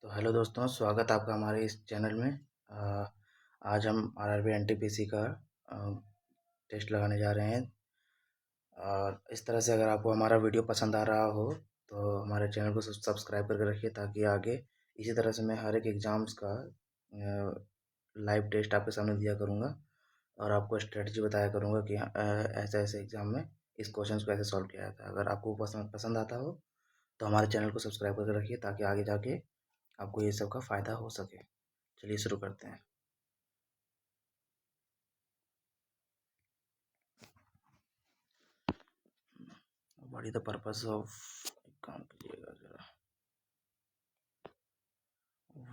तो हेलो दोस्तों, स्वागत है आपका हमारे इस चैनल में। आज हम आरआरबी एनटीपीसी का टेस्ट लगाने जा रहे हैं। और इस तरह से अगर आपको हमारा वीडियो पसंद आ रहा हो तो हमारे चैनल को सब्सक्राइब करके रखिए, ताकि आगे इसी तरह से मैं हर एक एग्ज़ाम्स का लाइव टेस्ट आपके सामने दिया करूँगा और आपको स्ट्रेटजी बताया करूँगा कि ऐसे ऐसे एग्ज़ाम में इस क्वेश्चन को ऐसे सॉल्व किया जाता है। अगर आपको पसंद पसंद आता हो तो हमारे चैनल को सब्सक्राइब करके रखिए, ताकि आगे जाके आपको ये सब का फ़ायदा हो सके। चलिए शुरू करते हैं। What is the purpose of, काम कीजिएगा जरा।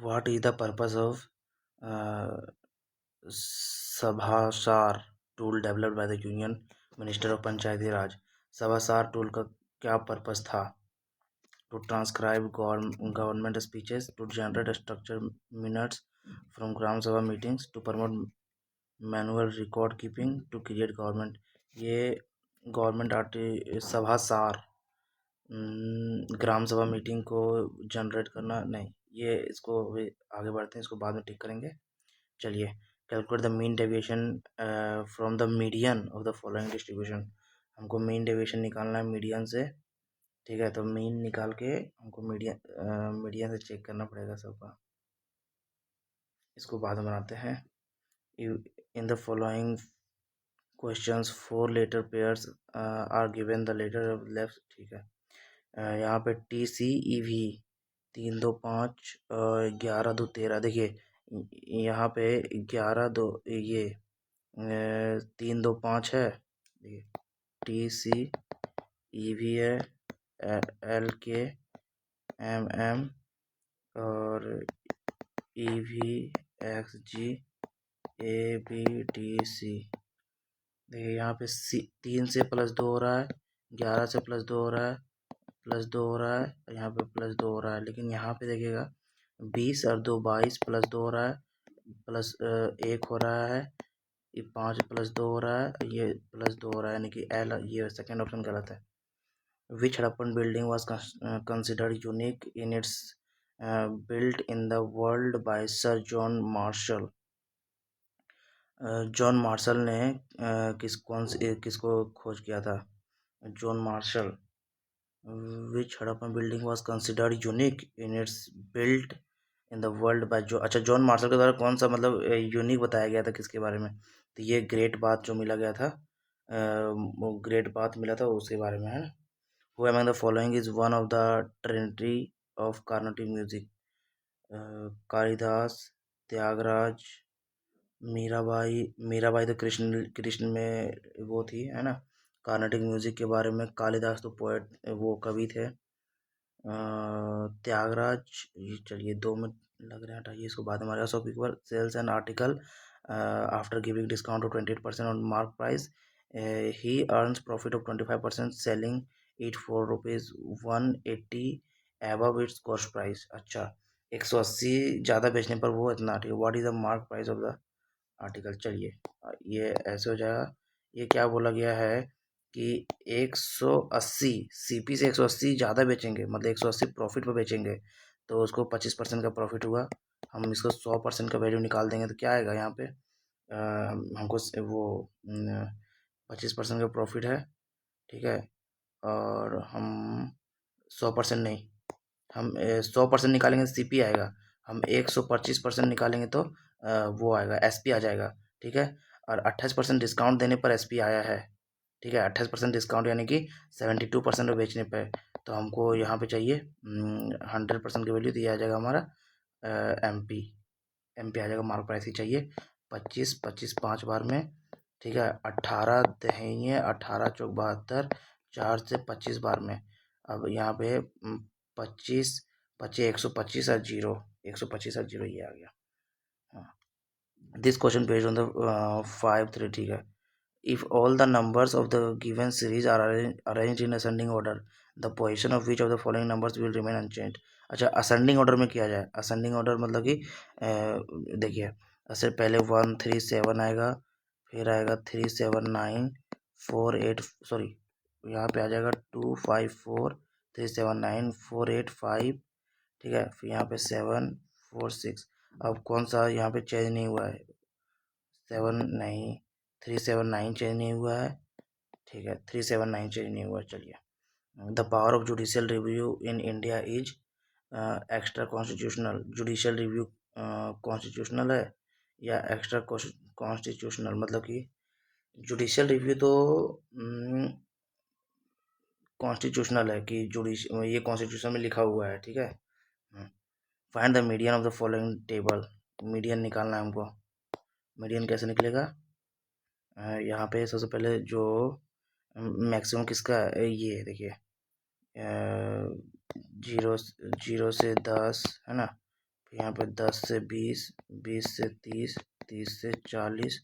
What is the purpose of Sabhasaar tool developed by the union minister of Panchayati Raj. Sabhasaar tool का क्या पर्पस था? To transcribe government speeches, to generate structure minutes from Gram Sabha meetings, to promote manual record keeping, to create government. ये government Sabhasaar Gram Sabha meeting को generate करना नहीं, ये इसको अभी आगे बढ़ते हैं, इसको बाद में टिक करेंगे। चलिए, calculate the mean deviation from the median of the following distribution. हमको मीन डेविएशन निकालना है मीडियन से। ठीक है, तो मीन निकाल के हमको मीडियन से चेक करना पड़ेगा सबका। इसको बाद में बनाते हैं। In the following questions 4 letter pairs are given, the letter of left. ठीक है, यहाँ पे टी सी ई वी 3 2 5 11 2 13। देखिए यहाँ पे 11 2 ये 3 2 5 है। देखिए टी सी ई वी है, एल के एम एम और E V X G A B D C. देखिए यहाँ पे 3 से +2 हो रहा है, 11 से +2 हो रहा है, +2 हो रहा है, यहाँ पे +2 हो रहा है। लेकिन यहाँ पे देखिएगा 20 और 2 22, +2 हो रहा है, +1 हो रहा है, ये 5 +2 हो रहा है, ये +2 हो रहा है, यानी कि एल, ये सेकेंड ऑप्शन गलत है। Which Harappan building was considered unique in its built in the world by sir John Marshall. John Marshall ने किसको खोज किया था? John Marshall. Which Harappan building was considered unique in its built in the world by अच्छा, John Marshall के द्वारा कौन सा मतलब यूनिक बताया गया था, किसके बारे में? तो ये ग्रेट बाथ जो मिला गया था, वो ग्रेट बाथ मिला था, उसके बारे में है। Who among the following is one of the trinity of Carnatic music? Kalidas, Tyagaraja, Mirabai. Mirabai तो कृष्ण कृष्ण में वो थी, है ना। कार्नेटिक म्यूजिक के बारे में कालिदास तो पोएट, वो कवि थे। त्यागराज, ये चलिए 2 मिनट लग रहे हैं, हटाइए इसको, बाद में हमारे पास people sells an article after giving discount of 28% on mark price, he earns profit of 25% selling it for ₹180 above its cost price. अच्छा, 180 ज़्यादा बेचने पर वो इतना, ठीक है। What is the mark price of the article? चलिए ये ऐसे हो जाएगा। ये क्या बोला गया है कि 180 सीपी से 180 ज़्यादा बेचेंगे, मतलब 180 प्रॉफिट पर बेचेंगे, तो उसको 25% का प्रॉफिट हुआ। हम इसको 100% का वैल्यू निकाल देंगे तो क्या आएगा यहाँ पे? हमको वो 25% का प्रॉफिट है, ठीक है। और हम 100% नहीं, हम 100% निकालेंगे तो सीपी आएगा। हम 125% निकालेंगे तो वो आएगा, एसपी आ जाएगा, ठीक है। और 28% डिस्काउंट देने पर एसपी आया है, ठीक है। 28% डिस्काउंट यानी कि 72% में बेचने पे। तो हमको यहाँ पे चाहिए 100% की वैल्यू, तो ये आ जाएगा हमारा एमपी। एमपी आ जाएगा, मार्क प्राइस ही चाहिए 25 25 5 बार में, ठीक है। 18 दहेंगे, 18 चौक 72, 4 से 25 बार में। अब यहाँ पे 25 25 125 और 0, 125 और 0, ये आ गया। हाँ, this question based on the 5 3, ठीक है। If all the numbers of the given series are arranged in ascending order, the position of which of the following numbers will remain unchanged? अच्छा, असेंडिंग ऑर्डर में किया जाए। Ascending order मतलब कि देखिए, ऐसे पहले 1 3 7 आएगा, फिर आएगा 3 7 9 4 8, सॉरी यहाँ पे आ जाएगा 2 5 4 3 7 9 4 8 5, ठीक है। फिर यहाँ पे 746, अब कौन सा यहाँ पे चेंज नहीं हुआ है, 7 नहीं, 379 चेंज नहीं हुआ है, ठीक है, 379 चेंज नहीं हुआ। चलिए, the power of judicial review in India is extra constitutional. Judicial review constitutional है या एक्स्ट्रा कॉन्स्टिट्यूशनल, मतलब कि जुडिशियल रिव्यू तो कॉन्स्टिट्यूशनल है कि जुडिश ये कॉन्स्टिट्यूशन में लिखा हुआ है, ठीक है। Find the median of the following table. Median निकालना है हमको। मीडियन कैसे निकलेगा? यहाँ पे सबसे पहले जो मैक्सिमम किसका है, ये देखिए, जीरो जीरो से 10 है ना, फिर यहाँ पे 10 से 20, 20 से 30, 30 से 40,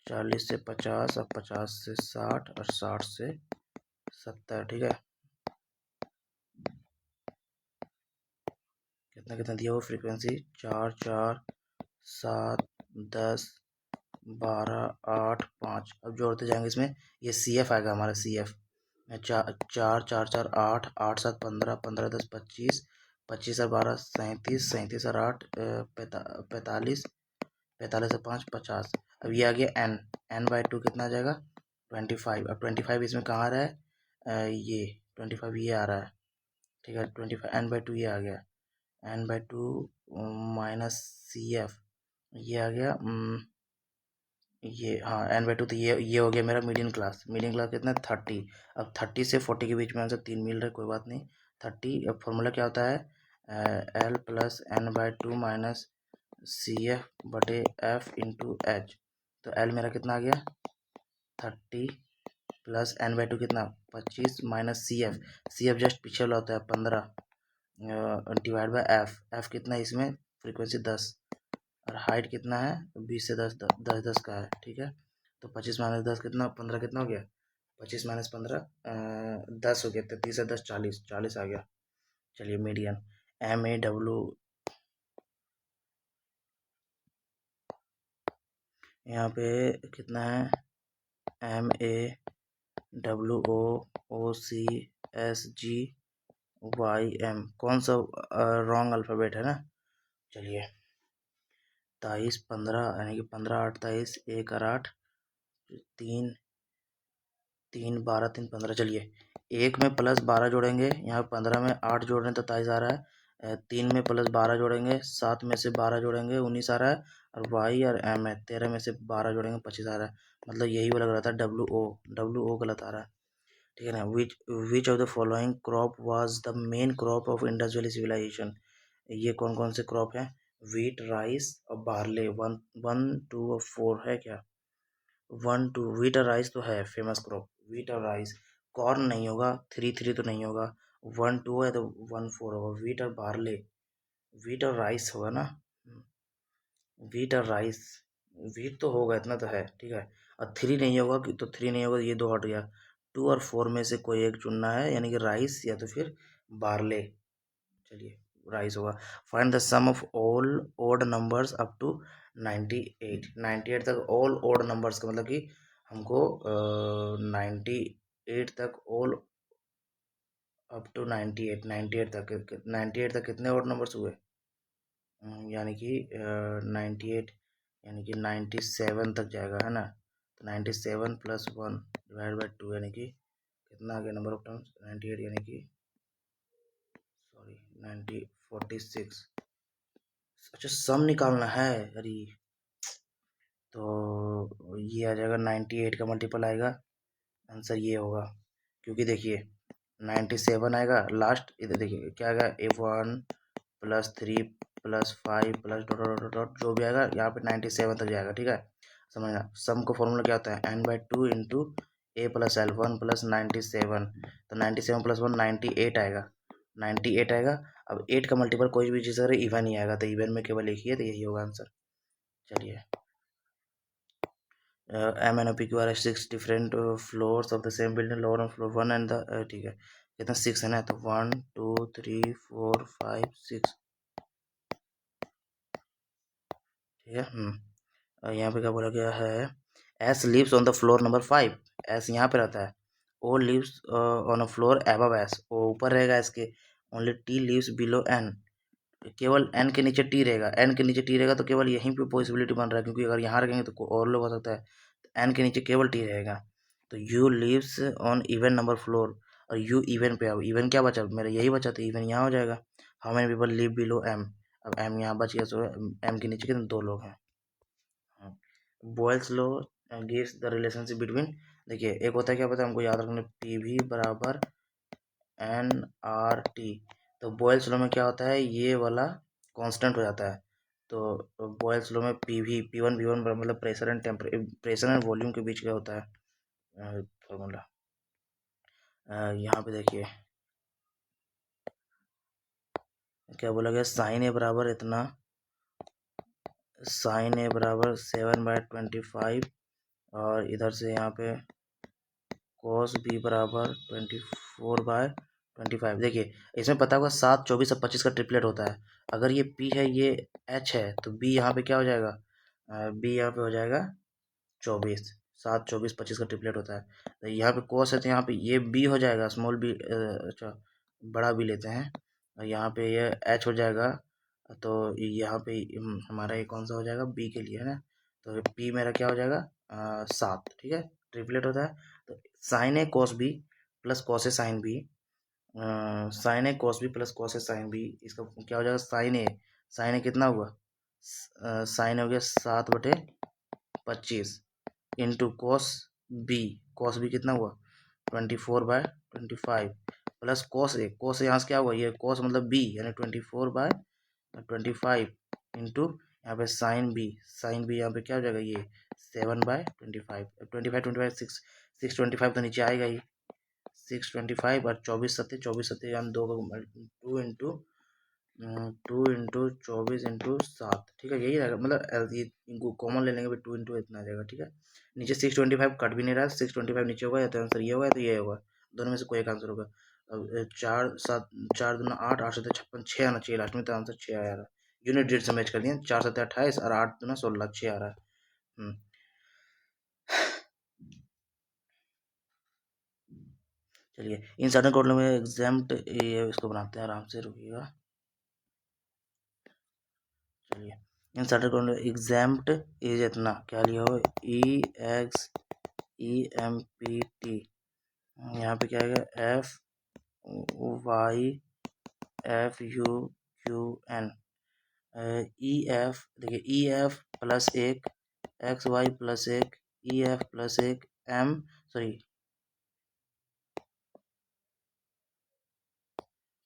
40 से 50 और 50 से 60 और 60 से 70, ठीक है। कितना कितना दिया हुआ फ्रीक्वेंसी? 4 4 7 10 12 8 5। अब जोड़ते जाएंगे इसमें, ये सी एफ आएगा हमारा, सी एफ। 4 4 4 4 8 8 7 15 15 10 25 25 और 12 37 37 और 8 45 45 और 5 50। अब ये आ गया एन, एन बाई टू कितना आ जाएगा? 25। अब 25 इसमें कहाँ आ रहा है? ये 25 ये आ रहा है, ठीक है। 25 एन बाई टू ये आ गया, N by two minus C F ये आ गया, ये हाँ एन बाई टू। तो ये हो गया मेरा मीडियम क्लास। मीडियम क्लास कितना? 30। अब 30 से 40 के बीच में आंसर 3 मिल रहा है, कोई बात नहीं। 30। अब फॉर्मूला क्या होता है? L plus N by two minus C F बटे एफ इंटू एच। तो एल मेरा कितना आ गया? 30 प्लस एन बाई टू कितना? 25 माइनस सी एफ जस्ट पीछे वाला होता है 15, डिवाइड बाई एफ। एफ कितना है इसमें? फ्रीक्वेंसी 10, और हाइट कितना है? 20 से 10 10 10 का है, ठीक है। तो 25 माइनस 10 कितना? 15 कितना हो गया? 25 माइनस 15 10 हो गया। 33 से 10 40, 40 आ गया। चलिए, मीडियन एम ए डब्ल्यू, यहाँ पे कितना है? M A W O O C S G Y M. कौन सा रॉन्ग अल्फ़ाबेट है ना? चलिए, 23 15 यानी कि 15 8 23, 1 और 8 3 3 12 3 15। चलिए, एक में प्लस 12 जोड़ेंगे, यहाँ 15 में 8 जोड़ रहे हैं तो 23 आ रहा है। 3 में प्लस 12 जोड़ेंगे, 7 में से 12 जोड़ेंगे 19 आ रहा है। और वाई और एम है, 13 में से 12 जोड़ेंगे 25 आ रहा है। मतलब यही वाला गलत है, डब्ल्यू ओ गलत आ रहा है, ठीक है ना। Which of the following crop was the main crop of Indus valley civilisation. ये कौन कौन से क्रॉप हैं? वीट, राइस और बार्ले। 1 1 2 और 4 है क्या? 1 2 वीट और राइस तो है फेमस क्रॉप, वीट और राइस। कॉर्न नहीं होगा, 3 3 तो नहीं होगा। 1 2 है तो 1 4 होगा। वीट और बार्ले, वीट और राइस होगा ना। वीट और राइस, वीट तो होगा, इतना तो है, ठीक है। और 3 नहीं होगा तो 3 नहीं होगा, ये दो हट गया। 2 और 4 में से कोई एक चुनना है, यानी कि राइस या तो फिर बार्ले। चलिए, राइस होगा। Find the sum of all odd numbers up to 98। 98 तक ऑल ओड नंबर्स का मतलब कि हमको 98 तक ऑल, अप टू 98, 98 तक, 98 तक कितने ओड नंबर्स हुए? यानी कि 98 यानी कि 97 तक जाएगा, है ना। तो 97 प्लस 1 डिवाइड बाई 2 यानी कि कितना आ गया नंबर ऑफ टर्म्स? 98 यानी कि सॉरी 90 46। अच्छा, सम निकालना है, अरे। तो ये आ जाएगा 98 का मल्टीपल आएगा, आंसर ये होगा। क्योंकि देखिए 97 आएगा लास्ट, इधर देखिए क्या आएगा? A1 plus 3 plus 5 plus dot dot dot dot, जो भी आएगा यहाँ पे 97 तक जाएगा, ठीक है। समझना, सम का फॉर्मूला क्या होता है? n/2 इंटू ए प्लस एल, 1 प्लस 97। तो 97 प्लस 1 98 आएगा, 98 आएगा। अब 8 का मल्टीपल कोई भी चीज़ अगर इवन ही आएगा तो इवन में केवल एक ही है, तो यही होगा आंसर। चलिए, M N O P Q R S 6 different floors of the same building, lower floor 1 and the, ठीक है। कितना? 6 है ना, तो 1 2 3 4 5 6, ठीक है। और यहाँ पे क्या बोला गया है? S lives on the floor number 5। S यहाँ पे रहता है। O lives on a floor above S, O ऊपर रहेगा एस के। Only T lives below N, केवल एन के नीचे टी रहेगा, एन के नीचे टी रहेगा तो केवल यहीं पे पॉसिबिलिटी बन रहा है, क्योंकि अगर यहाँ रखेंगे तो और लोग हो सकता है, एन के नीचे केवल टी रहेगा। तो U lives on even number floor, और यू इवन पे आओ, इवन क्या बचा मेरा, यही बचा, तो इवन यहाँ हो जाएगा। How many people live below M, अब एम यहाँ बच गया, सो एम के नीचे कितने, 2 लोग हैं। Boyle's law gives the relationship between, देखिए एक होता है क्या पता है हमको याद रखना, पी वी बराबर एन आर टी। तो बॉयल्स लॉ में क्या होता है, ये वाला कांस्टेंट हो जाता है। तो बॉयल्स लॉ में पी वन वी वन मतलब प्रेशर एंड वॉल्यूम के बीच का होता है फॉर्मूला। यहाँ पे देखिए क्या बोला गया, साइन ए बराबर इतना, साइन ए बराबर 7/25, और इधर से यहाँ पे cos b बराबर 24/25। देखिए इसमें पता होगा 7, 24 और 25 का ट्रिपलेट होता है। अगर ये p है, ये h है, तो b यहाँ पे क्या हो जाएगा, b यहाँ पे हो जाएगा 24, 7, 24, 25 का ट्रिपलेट होता है। तो यहाँ पे cos है, तो यहाँ पे ये b हो जाएगा, स्मॉल b, अच्छा बड़ा b लेते हैं, और यहाँ पे ये h हो जाएगा। तो यहाँ पे हमारा ये कौन सा हो जाएगा, b के लिए है ना, तो p मेरा क्या हो जाएगा, 7, ठीक है, ट्रिपलेट होता है। तो sign A cos B plus cos A sine B, sign A cos B plus cos A sine B, इसका क्या हो जाएगा, साइन ए कितना हुआ, साइन हो गया 7/25 इंटू कॉस बी कितना हुआ 24/25, प्लस कॉस ए यहाँ से क्या हुआ, ये कॉस मतलब बी यानी 24/25 इंटू यहाँ पे साइन बी यहाँ पे क्या हो जाएगा, ये 7/25, 25 6, 625 तो नीचे आएगा ही, 625 और 24 यानी 2 इंटू 24 इंटू 7, ठीक है, यही रहेगा, मतलब ये कॉमन ले लेंगे, 2 इंटू इतना आ जाएगा, ठीक है। नीचे 625 कट भी नहीं रहा है, 625 नीचे होगा, या तो आंसर ये होगा या तो ये होगा, दोनों में से कोई एक आंसर होगा। अब 4 7 4 दूना 8, 8 7 56, 6 आना चाहिए लास्ट में, तो आंसर 6 आया रहा है। यूनिट डेट से मैच कर दिए, 4 7 28 और 8 दूना 16, 6 आ रहा है। चलिए इन सर्टेन कोड में एग्जाम्प्ट, ये इसको बनाते हैं आराम से, रुकिएगा। चलिए इन सर्टेन कोड में एग्जाम्प्ट इज इतना, क्या लिया हो, EXEMPT, यहाँ पे क्या आएगा, FYFUQN, EF, देखिए EF plus 1, XY plus 1, EF plus 1,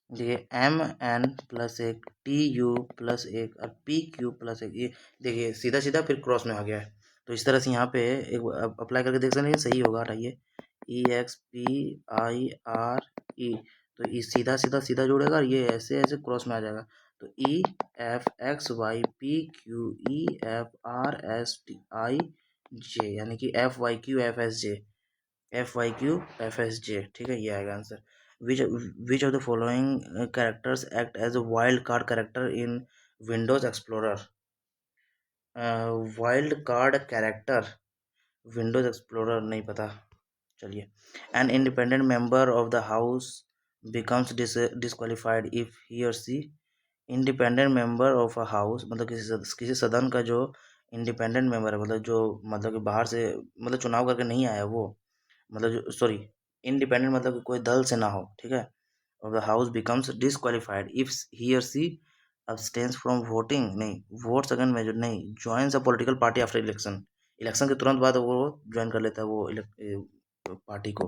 देखिए MN प्लस 1, TU प्लस 1 और PQ प्लस 1, ये देखिए सीधा सीधा फिर क्रॉस में आ गया है। तो इस तरह से यहाँ पे एक अप्लाई करके देख सकते हैं, सही होगा, हटाइए, EXPIRE, तो ये सीधा सीधा सीधा जुड़ेगा, और ये ऐसे ऐसे क्रॉस में आ जाएगा। तो EFXYPQEFRSTIJ, यानी कि FYQFSJ, ठीक है, ये आएगा answer. Which of the following characters act as a wild card character in Windows Explorer? Wild card character Windows Explorer नहीं पता, चलिए। An independent member of the house becomes disqualified if he और C, independent member of a house मतलब किसी सदन का जो independent member है, मतलब जो मतलब कि बाहर से मतलब चुनाव करके नहीं आया वो, मतलब जो सॉरी, इंडिपेंडेंट मतलब कि कोई दल से ना हो, ठीक है, of the house becomes disqualified if he or she abstains from voting, नहीं, votes against major नहीं, joins a political party after election, election के तुरंत बाद वो ज्वाइन कर लेता है वो पार्टी को,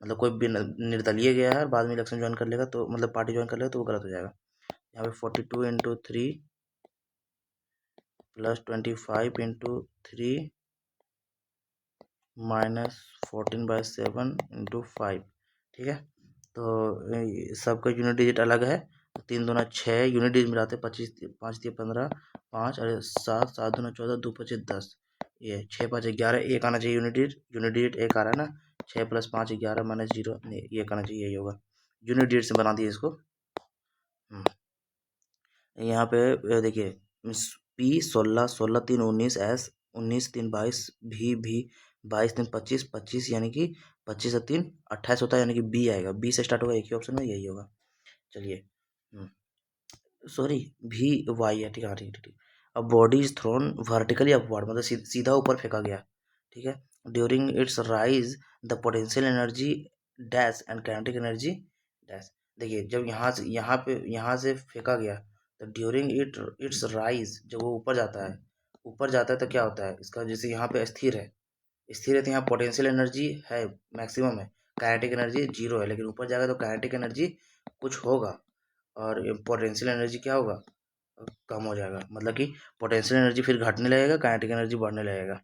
मतलब कोई भी निर्दलीय गया है और बाद में इलेक्शन ज्वाइन कर लेगा, तो मतलब पार्टी ज्वाइन कर लेगा तो वो गलत हो जाएगा। यहाँ पे 42 × 3 प्लस 25 × 3 माइनस 14/7 × 5, ठीक है। तो सबका यूनिट डिजिट अलग है, 3 दूना 6 यूनिट डिजिट मिलाते 25, 5 दिए 15, 5 और 7, 7 दूना 14, 2 5 10, ये 6 5 11, एक आना चाहिए यूनिट डिजिट एक आ रहा है ना, 6 + 5 11 -0, नहीं ये आना चाहिए, यही होगा, यूनिट डिजिट से बना दिए इसको। यहाँ पे देखिए P 16, 16 3 19, S 19 3 22, V 22 3 25, 25 यानी कि 25 और 3 28 होता है, यानी कि B आएगा, B से स्टार्ट होगा, एक ही ऑप्शन में यही होगा। चलिए सॉरी भी वाई है, ठीक है, ठीक ठीक। अब body is thrown vertically upward, मतलब सीधा ऊपर फेंका गया, ठीक है। During its rise the potential energy dash and kinetic energy dash. देखिए जब यहाँ से फेंका गया, तो ड्यूरिंग इट्स राइज, जब वो ऊपर जाता है तो क्या होता है इसका, जैसे यहाँ पे स्थिर है तो यहाँ पोटेंशियल एनर्जी है, मैक्सिमम है। काइनेटिक एनर्जी जीरो है, लेकिन ऊपर जाएगा तो काइनेटिक एनर्जी कुछ होगा, और पोटेंशियल एनर्जी क्या होगा, कम हो जाएगा। मतलब कि पोटेंशियल एनर्जी फिर घटने लगेगा, काइनेटिक एनर्जी बढ़ने लगेगा।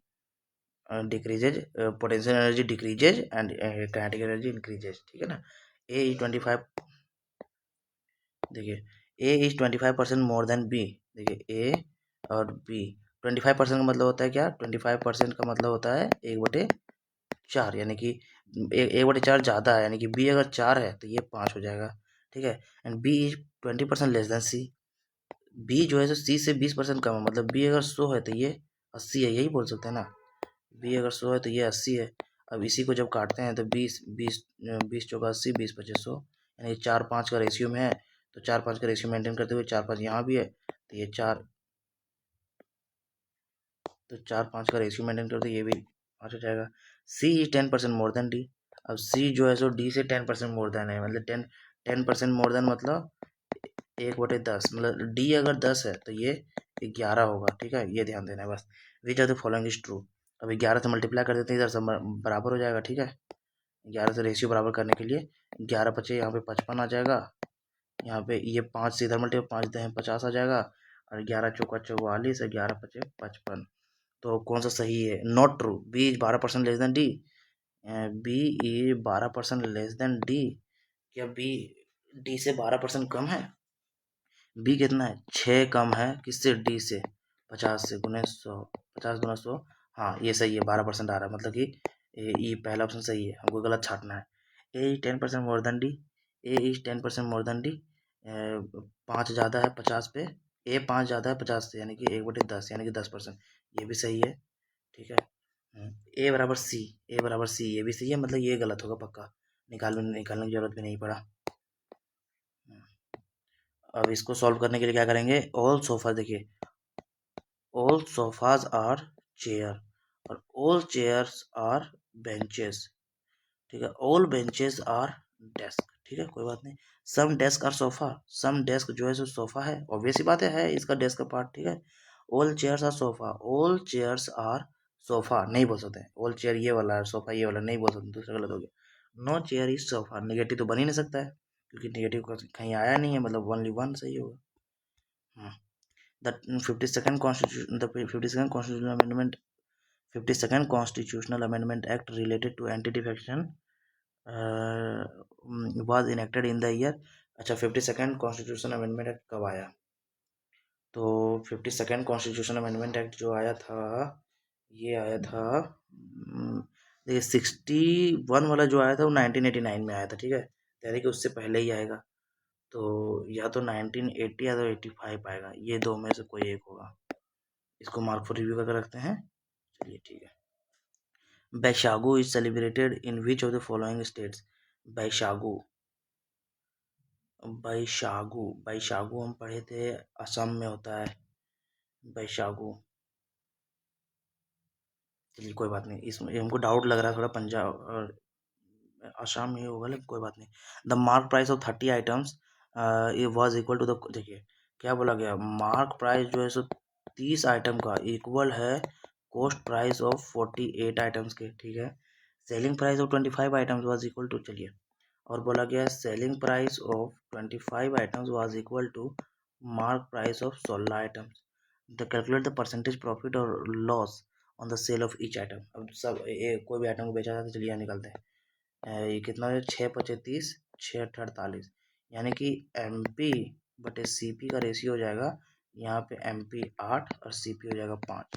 Decreases, potential energy decreases and kinetic energy increases, ठीक है ना। ए इज 25, देखिए ए इज 25% मोर देन बी। देखिए ए और बी 25% का मतलब होता है क्या, 25% का मतलब होता है 1/4, यानी कि 1/4 ज़्यादा है, यानी कि बी अगर 4 है तो ये 5 हो जाएगा, ठीक है। And B is 20% less than C. B जो है सो सी से 20% कम है, मतलब बी अगर 100 है तो ये 80 है, यही बोल सकते हैं ना। बी अगर 100 है तो ये 80 है। अब इसी को जब काटते हैं तो 20 20 20 चौका 80, 20 25 100, यानी 4 5 का रेशियो में है। तो 4 5 का रेशियो मेंटेन करते हुए 4 5 यहाँ भी है, तो ये 4 5 का रेशियो मेंटेन करते हुए ये भी 5 हो जाएगा। सी इज 10% मोर देन डी। अब सी जो है सो डी से 10% मोर देन है, मतलब 10% मोर देन मतलब 1/10, मतलब डी अगर 10 है तो ये 11 होगा, ठीक है, ये ध्यान देना है बस। Which are the following is true. अब 11 से मल्टीप्लाई कर देते हैं, इधर से बराबर हो जाएगा, ठीक है। 11 से रेशियो बराबर करने के लिए 11 बचे, यहाँ पे 55 आ जाएगा। यहाँ पे ये 5 से इधर मल्टीप्लाई, 5 दहे 50 आ जाएगा, और 11 चौका 44, 11 पचे 55। तो कौन सा सही है, not true. B is 12% less than D. B is 12% less than D. क्या बी डी से 12% कम है? बी कितना है, 6 कम है किससे, डी से। 50 से गुने 100, 50 गुना 100, हाँ ये सही है, 12% आ रहा है, मतलब कि ये पहला ऑप्शन सही है, हमको गलत छाटना है। A is 10% more than D. A is 10% more than D. 5 ज़्यादा है 50 पे, ए 5 ज़्यादा है 50 से, यानी कि 1/10, यानी कि 10%, ये भी सही है, ठीक है। ए बराबर सी, ए बराबर सी, ये भी सही है, मतलब ये गलत होगा पक्का, निकालने की जरूरत भी नहीं पड़ा। अब इसको सॉल्व करने के लिए क्या करेंगे, ऑल सोफा, देखिए ऑल सोफाज आर चेयर, और ऑल चेयर्स आर बेंचेस, ठीक है। ऑल बेंचेस आर डेस्क, ठीक है, कोई बात नहीं। Some desk are sofa, some desk जो है सो सोफा है, ऑब्वियस ही बात है इसका डेस्क का पार्ट, ठीक है। All chairs are sofa, all chairs are sofa नहीं बोल सकते, ऑल चेयर ये वाला है, सोफा ये वाला नहीं बोल सकते, दूसरा गलत हो गया। No chair is sofa, negative तो बन ही नहीं सकता है, क्योंकि निगेटिव कहीं आया नहीं है, मतलब ओनली वन सही होगा। The 52nd Constitution, the 52nd Constitutional Amendment, 52nd Constitutional Amendment Act related to anti-defection was enacted in the year। अच्छा 52nd Constitutional Amendment Act कब आया? तो 52nd Constitutional Amendment Act जो आया था, ये आया था, देखिए 61 वाला जो आया था वो 1989 में आया था, ठीक है, यानी कि उससे पहले ही आएगा। तो या तो 1980 या तो 85 आएगा, ये दो में से कोई एक होगा। इसको मार्क फॉर रिव्यू करके रखते हैं, चलिए ठीक है। Baishagu is celebrated in which of the following states. Baishagu, Baishagu हम पढ़े थे, असम में होता है बैशागु। चलिए कोई बात नहीं, इसमें हमको डाउट लग रहा है थोड़ा, पंजाब और असम में ही होगा, लेकिन कोई बात नहीं। The mark price of 30 items was equal to the, देखिए क्या बोला गया, मार्क प्राइस जो है सो 30 आइटम का इक्वल है कॉस्ट प्राइस ऑफ 48 आइटम्स के, ठीक है। Selling price of 25 items was equal to, चलिए, और बोला गया selling price of 25 items was equal to mark price of 16 items. The calculate the percentage profit और loss on the cell of each item. अब सब कोई भी आइटम को बेचा जाता है, चलिए यहाँ निकलते हैं। ये कितना है, 6 × 25 6 × 48, यानी कि एम पी बटे सी पी का रेशियो हो जाएगा, यहाँ पे एम पी 8 और सी पी हो जाएगा 5,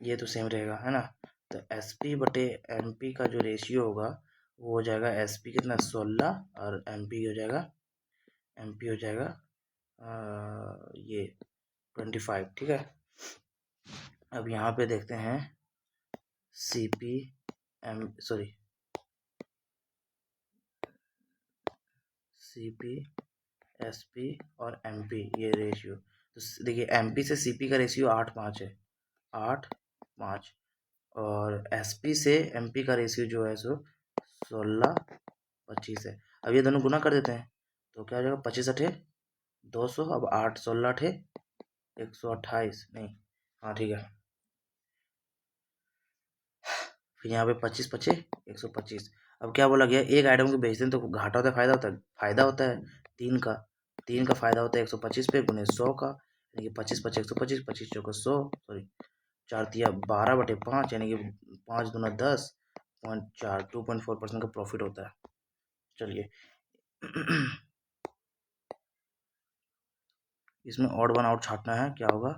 ये तो सेम रहेगा, है ना। तो एस पी बटे एम पी का जो रेशियो होगा वो हो जाएगा, एस पी कितना 16 और एम पी हो जाएगा, एम पी हो जाएगा ये 25, ठीक है। अब यहाँ पे देखते हैं C P M sorry C P SP और MP ये रेशियो, तो देखिए MP से CP का रेशियो 8:5 है, 8:5, और SP से MP का रेशियो जो है सो 16:25 है। अब ये दोनों गुना कर देते हैं तो क्या हो जाएगा, 25 × 200, अब 8 16 128, नहीं, हाँ ठीक है, फिर यहाँ पे 25 × 25 125। अब क्या बोला गया, एक आइटम को बेचते हैं तो घाटा होता है फायदा होता है, फायदा होता है 3 का फायदा होता है 125 पे गुने 100 का, यानी कि 25 × 5 125, 25 × 4 = 100, सॉरी 4×3 = 12/5, यानी कि 5×2 = 10, 2.4% का प्रॉफिट होता है। चलिए इसमें ऑड वन आउट छाटना है, क्या होगा,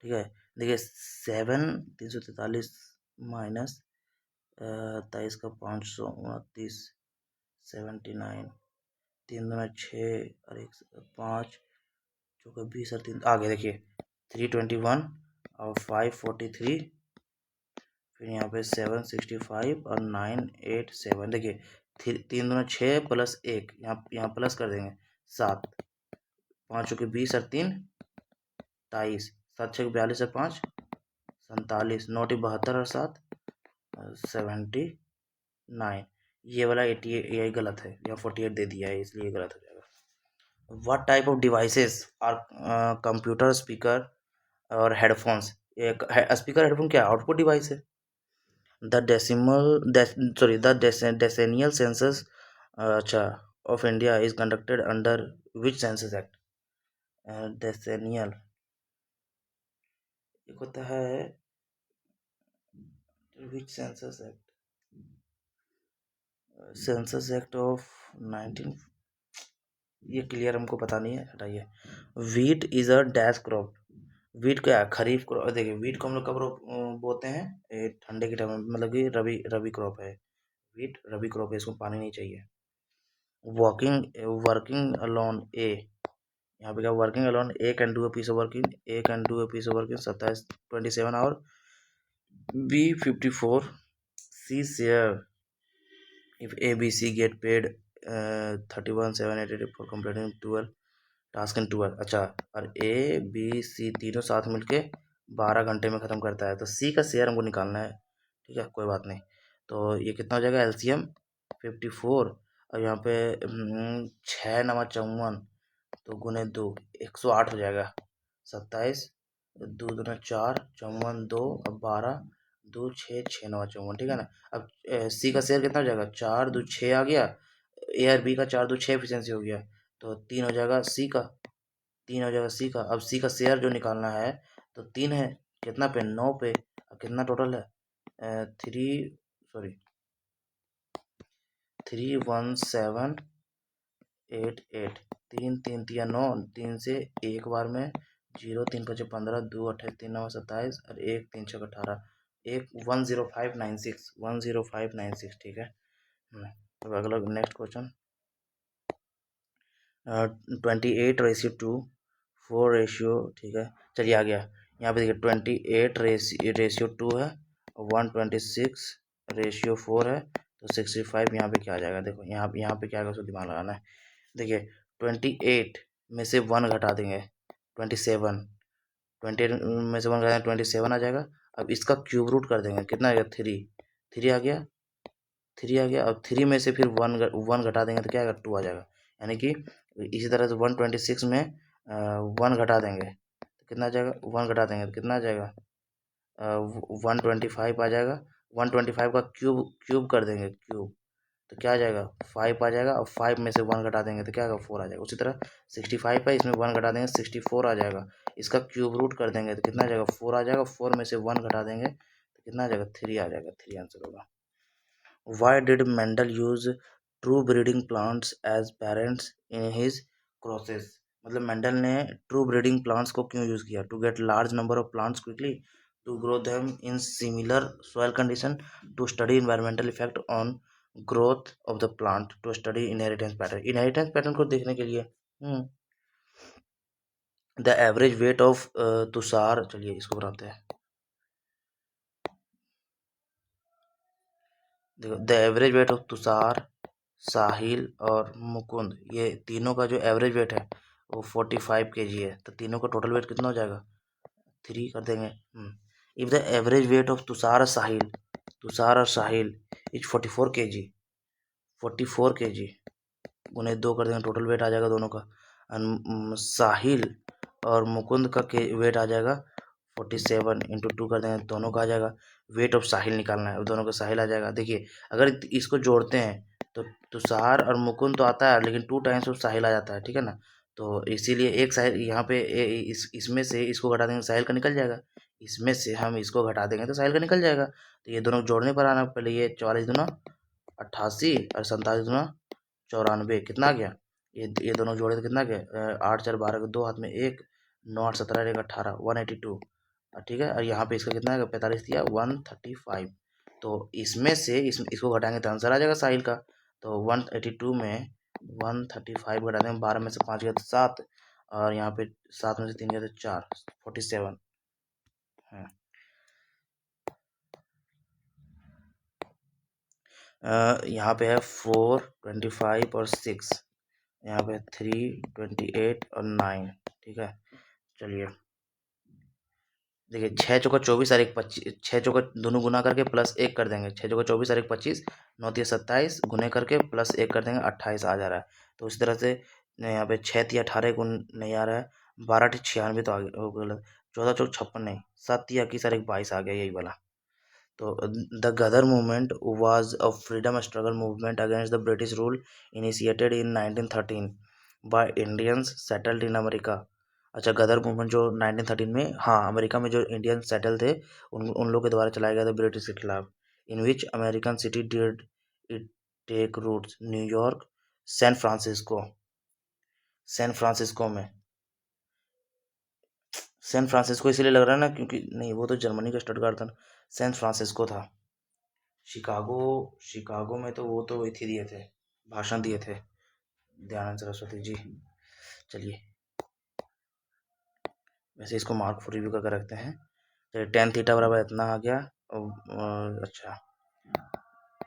ठीक है, देखिए 7 343 माइनस 23 का 529 79, 3×2 = 6 और 1 5 चौका 20 और 3 आगे देखिए 321 और 543, फिर यहाँ पे 765 और 987, देखिए 3×2 = 6 प्लस 1, यहाँ प्लस कर देंगे 7, 5 चौके 20 और 3 23, 7 6 42 और 5 47, 9 72 और 7 79, ये वाला 88 ये गलत है, या 48 दे दिया है इसलिए गलत हो जाएगा। What type of devices are computer, speaker और हेडफोन्स, स्पीकर हेडफोन क्या आउटपुट डिवाइस है। द डेसेनियल सेंसस अच्छा of India is conducted under which census act, decennial एक होता है which census act, census act of 19, ये क्लियर हमको पता नहीं है, हटाइए। Wheat is a dash crop, wheat क्या है, खरीफ क्रॉप, देखिए वीट को हम लोग कब बोते हैं, ठंडे के टाइम में, मतलब कि रबी क्रॉप है, वीट रबी क्रॉप है, इसको पानी नहीं चाहिए। वर्किंग अलोन ए, यहाँ पे क्या, working alone A can do a piece of working, 27 27 hour, B54 C share if ABC get paid 31,788 for completing 12 task in 12, अच्छा, और ABC तीनों साथ मिलके 12 घंटे में ख़त्म करता है, तो C का शेयर हमको निकालना है, ठीक है, कोई बात नहीं। तो ये कितना हो जाएगा, LCM 54, और यहाँ पे 6×9 = 54, तो गुने 2 108 हो जाएगा, 27 2 दूना 4 54 2 अब 12 2 6 6×9 = 54, ठीक है ना। अब C का शेयर कितना हो जाएगा, 4 2 6 आ गया, A और B का 4 2 6 एफिशिएंसी हो गया, तो 3 हो जाएगा C का, 3 हो जाएगा C का। अब C का शेयर जो निकालना है तो 3 है, कितना पे, 9 पे, अब कितना टोटल है, 31788, 3 3 3 9, 3 से एक बार में 0, 3 5 15, 2 28, 3 9 27 और 1 3 6 18, 10596, 10596, ठीक है। अब अगला नेक्स्ट क्वेश्चन, 28:2, 4, ठीक है, चलिए आ गया, यहाँ पे देखिए 28:2 है, 126:4 है, तो 65 यहाँ पे क्या आ जाएगा, देखो यहाँ पे क्या आएगा, उसको दिमाग लगाना है। देखिए 28 में से 1 घटा देंगे 27, 28 में से 1 घटा देंगे 27 आ जाएगा। अब इसका क्यूब रूट कर देंगे, कितना आ गया, 3 आ गया, 3 आ गया, अब 3 में से फिर 1 घटा देंगे तो क्या आएगा, 2 आ जाएगा, यानी कि इसी तरह से 126 में 1 घटा देंगे तो कितना आ जाएगा, 1 घटा देंगे तो कितना आ जाएगा, 125 आ जाएगा, 125 का क्यूब कर देंगे, क्यूब, तो क्या आ जाएगा, 5 आ जाएगा, और 5 में से 1 घटा देंगे तो क्या आएगा, 4 आ जाएगा। उसी तरह 65 है, इसमें 1 घटा देंगे 64 आ जाएगा, इसका क्यूब रूट कर देंगे तो कितना आ जाएगा, 4 आ जाएगा, 4 में से 1 घटा देंगे तो कितना आ जाएगा, 3 आ जाएगा, 3 आंसर होगा। Why did Mendel use true breeding plants as parents in his crosses? मतलब मेंडल ने ट्रू ब्रीडिंग प्लांट्स को क्यों यूज किया, to get large number of plants quickly, to grow them in similar soil condition, to study environmental effect on growth of the plant, to study inheritance pattern को देखने के लिए। The average weight of Tushar, चलिए इसको बनाते हैं, देखो the average weight of Tushar Sahil और मुकुंद, ये तीनों का जो एवरेज वेट है वो 45 kg है, तो तीनों का टोटल वेट कितना हो जाएगा, 3 कर देंगे। If the average weight of Tushar और साहिल इज 44 kg, 44 kg गुने 2 कर देंगे, टोटल वेट आ जाएगा दोनों का। साहिल और मुकुंद का वेट आ जाएगा 47, इंटू 2 कर देंगे, दोनों का आ जाएगा। वेट ऑफ साहिल निकालना है, दोनों का साहिल आ जाएगा। देखिए अगर इसको जोड़ते हैं तो तुषार और मुकुंद तो आता है, लेकिन 2 टाइम्स ऑफ साहिल आ जाता है, ठीक है ना। तो इसीलिए एक साहिल यहाँ पे इसमें से इसको घटा देंगे, साहिल का निकल जाएगा। इसमें से हम इसको घटा देंगे तो साहिल का निकल जाएगा। तो ये दोनों जोड़ने पर आना, पहले ये 44 दूना 88 और 47 दूना 94, कितना आ गया, ये दोनों जोड़े तो कितना आ गया, 8 4 12 के 2 हाथ में 1, 9 8 17 1 18, 182। ठीक है, और यहाँ पे इसका कितना है, 45 दिया 135। तो इसमें से इसको घटाएंगे तो आंसर आ जाएगा साहिल का। तो 182 में 135 घटा देंगे, 12 में से 5 गया तो 7, और यहाँ पे 7 में से 3 गया तो 4, 47। यहाँ पे है 4 25 और 6, यहाँ पे 3 28 और 9, ठीक है। चलिए देखिए 6 चौका 24 और 1 25, 6 चौका दोनों गुना करके प्लस 1 कर देंगे, 6 चौका 24 और 1 25, 9 तिया 27 गुने करके प्लस 1 कर देंगे, 28 आ जा रहा है। तो इस तरह से यहाँ पे 6 तिया 18 गुण नहीं आ रहा है, 12 टी 96 तो आ गया गलत, 14 चौक 56 नहीं, 7 तिया 21 और 1 22 आ गया, यही वाला। तो the Ghadar movement was a freedom struggle movement against the British rule initiated in 1913 by Indians settled in America. अच्छा, गदर मूवमेंट जो 1913 में, हाँ, अमेरिका में जो इंडियन सेटल थे उन लोगों के द्वारा चलाया गया था ब्रिटिश के खिलाफ। In which American city did it take roots, New York, San Francisco, San Francisco में, सैन फ्रांसिस्को इसलिए लग रहा है ना क्योंकि नहीं, वो तो जर्मनी का स्टटगार्ट था ना, सैन फ्रांसिस्को था। शिकागो, शिकागो में तो वो तो इथे दिए थे, भाषण दिए थे दयानंद सरस्वती जी। चलिए वैसे इसको मार्क फॉर रिव्यू करके रखते हैं। चलिए टेन थीटा बराबर इतना आ गया, अच्छा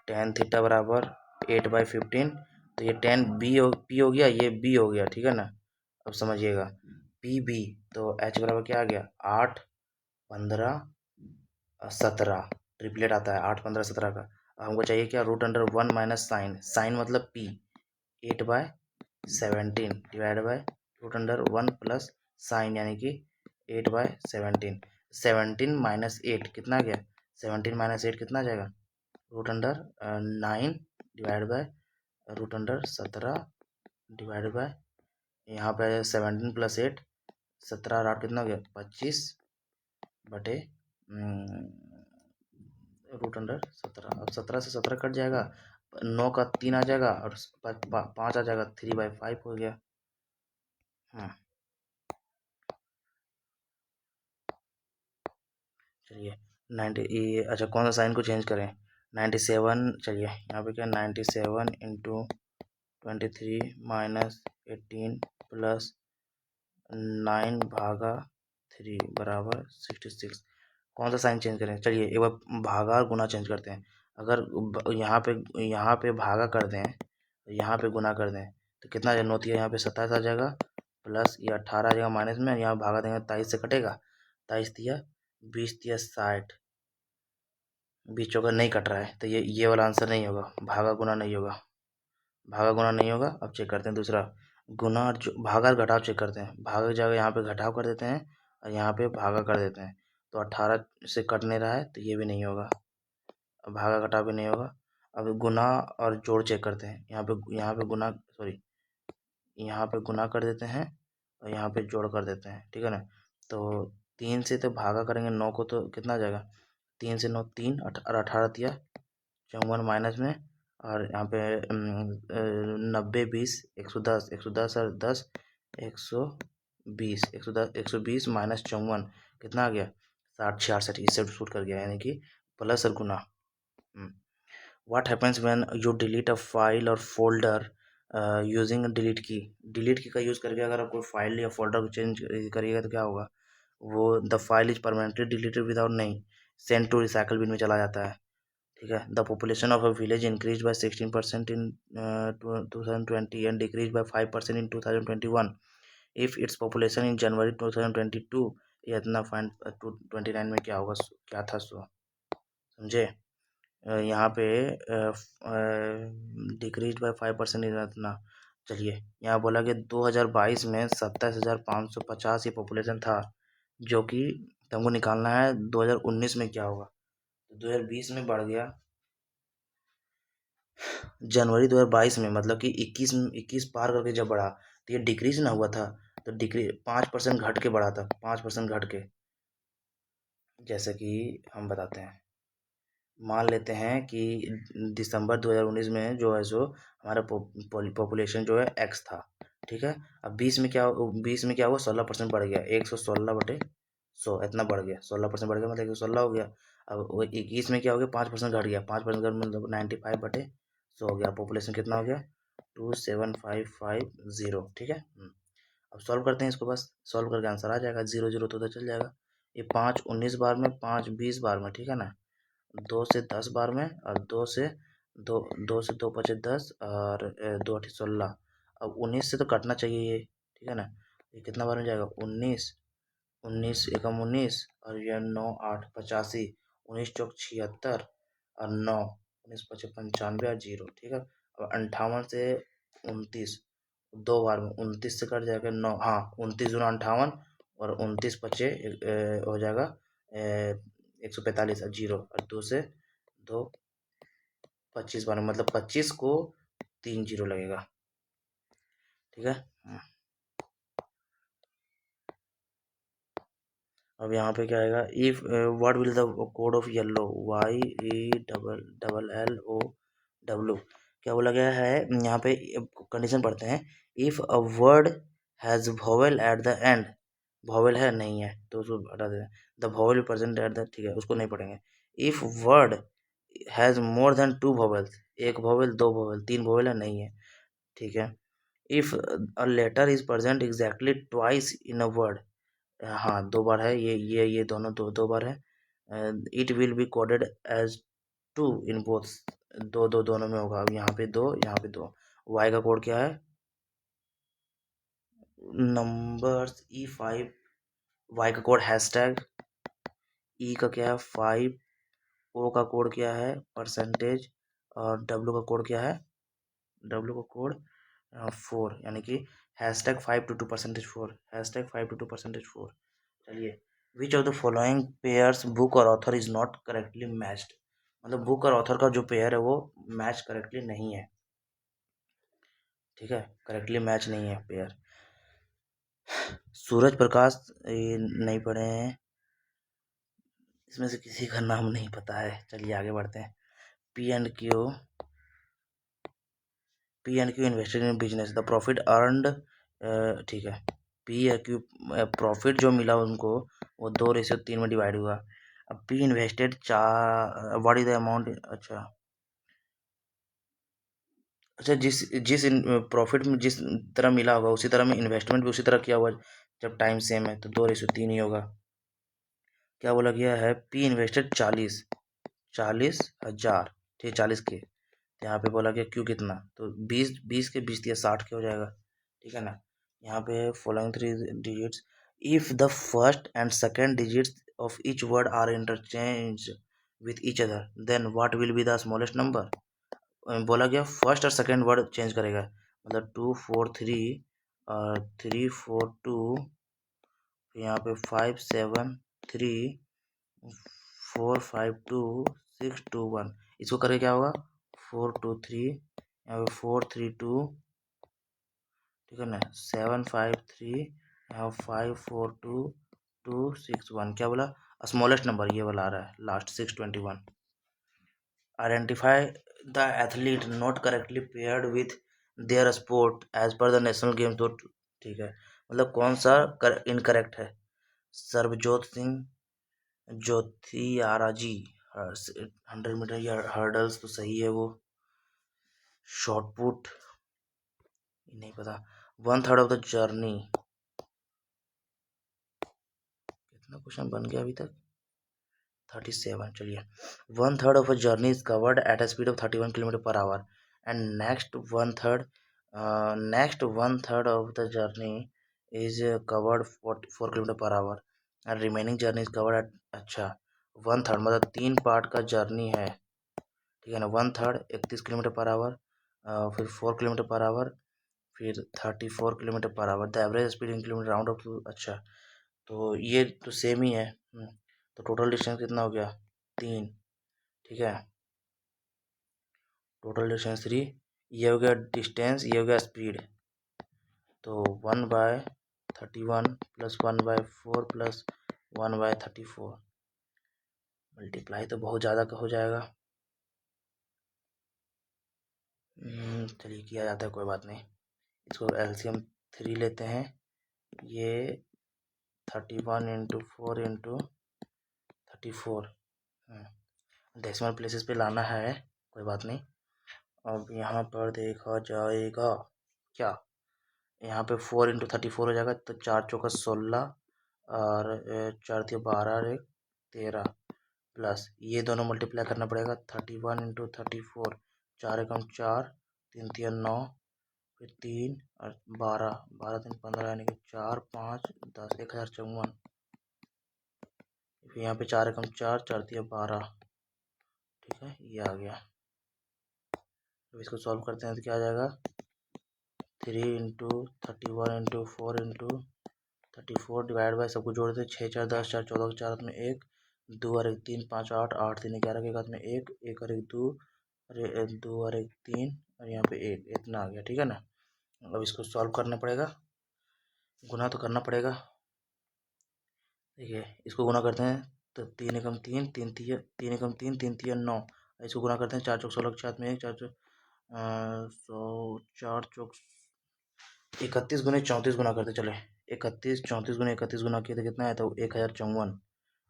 टेन थीटा बराबर 8/15, तो ये टेन पी हो गया, ये बी हो गया, ठीक है ना। अब समझिएगा पी बी, तो एच बराबर क्या आ गया, 8 15 17, ट्रिपलेट आता है 8 15 17 का। हमको चाहिए क्या, √1 माइनस साइन, साइन मतलब P, 8/17 divide by √1 plus sign, यानी कि 8/17, 17 माइनस 8 कितना गया, 17 माइनस 8 कितना जाएगा, √9 डिवाइड बाय √17 डिवाइड बाय, यहाँ पे 17 प्लस 8, 17 और 8 कितना हो गया, 25 बटे √17। अब 17 से 17 कट जाएगा, 9 का 3 आ जाएगा और 5 आ जाएगा, 3/5 हो गया। चलिए 90, ये अच्छा कौन सा साइन को चेंज करें, 97, चलिए यहाँ पे क्या, 97 इंटू 23 माइनस 18 प्लस 9/3 बराबर 66। कौन सा साइन चेंज करें, चलिए एक बार भागा और गुना चेंज करते हैं। अगर यहाँ पे भागा कर दें, यहाँ पे गुना कर दें, तो कितना आ जाएगा, 9 यहाँ पे 27 आ जाएगा, प्लस ये 18 आ जाएगा माइनस में, यहाँ भागा देंगे 23 से कटेगा, 23 तिया 20 तिया 60, बीचों का नहीं कट रहा है, तो ये वाला आंसर नहीं होगा, भागा गुना नहीं होगा, भागा गुना नहीं होगा। अब चेक करते हैं दूसरा, गुना और भागा और घटाव चेक करते हैं। भागा की जगह यहाँ पे घटाव कर देते हैं और यहाँ पे भागा कर देते हैं, तो 18 से कट नहीं रहा है, तो ये भी नहीं होगा, अब भागा घटाव भी नहीं होगा। अब गुना और जोड़ चेक करते हैं, यहाँ पे गुना, सॉरी, यहाँ पे गुना कर देते हैं और यहाँ पे जोड़ कर देते हैं, ठीक है ना। तो 3 से तो भागा करेंगे 9 को, तो कितना आ जाएगा, 3 से 9 3 और 18 तिया 54 माइनस में, और यहाँ पे 90 20 110, 110 और 10 120, 120 माइनस 54 कितना आ गया, 60 66, इससे शूट कर गया, यानी कि प्लस और गुना। What happens when you delete a file और folder using delete key, delete key का यूज़ करके अगर आप कोई फाइल या फोल्डर को चेंज करिएगा तो क्या होगा, वो the file is permanently deleted without, नहीं, सेंड टू रिसाइकल बिन में चला जाता है। ठीक है। The population of a village increase by 16% in 2020 and decrease by 5% in 2021। If its population in January 2022, ये इतना फाइन 29 में क्या होगा, क्या था सो समझे। यहाँ पे डिक्रीज बाय 5% इतना। चलिए, यहाँ बोला कि 2022 में 27,550 ये पॉपुलेशन था, जो कि तुमको निकालना है 2019 में क्या होगा। तो 2020 में बढ़ गया, जनवरी 2022 में, मतलब कि 21 पार करके जब बढ़ा तो ये डिक्रीज ना हुआ था। तो डिक्रीज 5% घट के बढ़ा था, 5% घट के। जैसे कि हम बताते हैं, मान लेते हैं कि दिसंबर 2019 में जो है सो हमारा पॉपुलेशन जो है एक्स था। ठीक है। अब 20 में क्या हुआ, 16% बढ़ गया, 116/100 इतना बढ़ गया, 16% बढ़ गया मतलब 116 हो गया। अब वो 21 में क्या हो गया, 5% घट गया, 5% घट मतलब 95/100 हो गया। पॉपुलेशन कितना हो गया, 27550। ठीक है। अब सॉल्व करते हैं इसको, बस सॉल्व करके आंसर आ जाएगा, 0 0 तो उधर चल जाएगा। ये 5 19 बार में, 5 20 बार में, ठीक है ना। 2 से 10 बार में, और 2 से 2 पचे 10, और 2 8 16। अब 19 से तो कटना चाहिए ये, ठीक है ना। ये कितना बार में जाएगा, 19, 19 एकम 19, और ये 9 8 85, 19 चौक 76, और 9 19 पचे 95 और 0। ठीक है। अब 58 से 29, 2 बार में, 29 से कट जाएगा 9, हाँ 29 दूना 58, और 29 पचे हो जाएगा 145 और 0, और 2 से 2 25 बार में, मतलब 25 को 3 0 लगेगा। ठीक है। अब यहाँ पे क्या आएगा, if what will the code of yellow, YELLO। क्या बोला गया है यहाँ पे, कंडीशन पढ़ते हैं। If a word has vowel at the end, vowel है नहीं है तो उसको हटा दें। The vowel present at the, ठीक है उसको नहीं पढ़ेंगे। If word has more than 2 vowels, एक वॉवेल, 2 वॉवेल, 3 वॉवेल है नहीं है। ठीक है। If a letter is present exactly twice in a word, हाँ 2 बार है, ये दोनों 2 बार है। It will be coded as 2 in both, दो दो दोनों में होगा। अब यहाँ पे 2, यहाँ पे 2। वाई का कोड क्या है, नंबर्स E5। वाई का कोड हैशटैग। ई का क्या है 5। ओ का कोड क्या है परसेंटेज। और डब्ल्यू का कोड क्या है, डब्ल्यू का कोड 4, यानी कि #5 to 2%4, #5 to 2%4। चलिए, which of the following pairs book और author is not correctly matched, मतलब बुक और ऑथर का जो पेयर है वो मैच करेक्टली नहीं है। ठीक है, करेक्टली मैच नहीं है पेयर। सूरज प्रकाश, ये नहीं पढ़े हैं, इसमें से किसी का नाम नहीं पता है। चलिए आगे बढ़ते हैं। P and Q, invested in business, the profit earned, ठीक है। पी या क्यू, प्रॉफिट जो मिला उनको वो 2:3 में डिवाइड हुआ। अब P invested 4, what is the amount, अच्छा अच्छा, जिस जिस प्रॉफिट में जिस तरह मिला होगा उसी तरह में इन्वेस्टमेंट भी उसी तरह किया हुआ। जब टाइम सेम है तो 2:3 ही होगा। क्या बोला गया है, पी इन्वेस्टेड 40,000, ठीक 40 के। यहाँ पे बोला गया क्यू कितना, तो 20 के 20 दिया 60 के हो जाएगा। ठीक है ना। यहाँ पे following 3 digits, if the first and second digits of each word are interchange with each other, then what will be the smallest number. बोला गया फर्स्ट और सेकेंड वर्ड चेंज करेगा, मतलब 2 4 3, और 3 4 2, यहाँ पे 5 7 3, 4 5 2 6 2 1, इसको करके क्या होगा 4 2 3, यहाँ पे 4 3 2, ठीक है ना, 7 5 3, यहाँ 5 4 2 2 6 1। क्या बोला, स्मॉलेस्ट नंबर ये वाला आ रहा है last 621। Identify the athlete not correctly paired with their sport as per the national games, तो ठीक है, मतलब कौन सा इनकरेक्ट है। सर्वजोत सिंह, ज्योति आराजी, 100 मीटर या हर्डल्स तो सही है वो। शॉर्ट पुट नहीं पता। 1/3 ऑफ द जर्नी, कितना क्वेश्चन बन गया अभी तक, 37, चलिए। One third of a journey is covered at a speed of 31 kilometre per hour and next one third of the journey is covered 44 kilometre per hour and remaining journey is covered at, अच्छा, one third मतलब 3 part का journey है, ठीक है ना। One third 31 kilometre per hour, फिर 4 kilometre per hour, फिर 34 kilometre per hour. The average speed in kilometre round off, अच्छा, तो ये तो सेम ही है। तो टोटल डिस्टेंस कितना हो गया? 3, ठीक है। टोटल डिस्टेंस 3, ये हो गया डिस्टेंस, ये हो गया स्पीड। तो 1/31 प्लस 1/4 प्लस 1/34, मल्टीप्लाई तो बहुत ज़्यादा का हो जाएगा। चलिए किया जाता है, कोई बात नहीं। इसको एलसीएम 3 लेते हैं। ये 31 इंटू 4 इंटू 34, डेसिमल प्लेसेस पे लाना है, कोई बात नहीं। अब यहाँ पर देखा जाएगा क्या, यहाँ पे 4 इंटू 34 हो जाएगा, तो 4 चौका 16 और 4 तिया 12 और 1 13 प्लस ये दोनों मल्टीप्लाई करना पड़ेगा। 31 इंटू 34, 4 एकम 4, 3 तिया 9, फिर 3 और 12, 12×3 = 15, यानी कि 4 5 10, 1054। फिर यहाँ पे 4 एकम 4, 4 तिया 12, ठीक है, ये आ गया। तो इसको सॉल्व करते हैं तो क्या आ जाएगा? 3 into 31 into 4 into 34 divide by, सबको जोड़ दे, 6 4 10, 4 14, 4 हाथ में 1, 2 और 1 3, 5 8, 8 3 11 के हाथ में 1, 1 और 1 2, अरे 2 और 1 3, और यहाँ पे 1, इतना आ गया, ठीक है ना। अब इसको सॉल्व करना पड़ेगा, गुना तो करना पड़ेगा, ठीक है। इसको गुना करते हैं तो 3 एकम 3, 3 3 तिया 9, इसको गुना करते हैं, 4 चौक 16 के साथ में 1, 4 31 गुने 34 गुना करते चले, 31 34 गुने 31 गुना किए तो कितना आया था? 1054,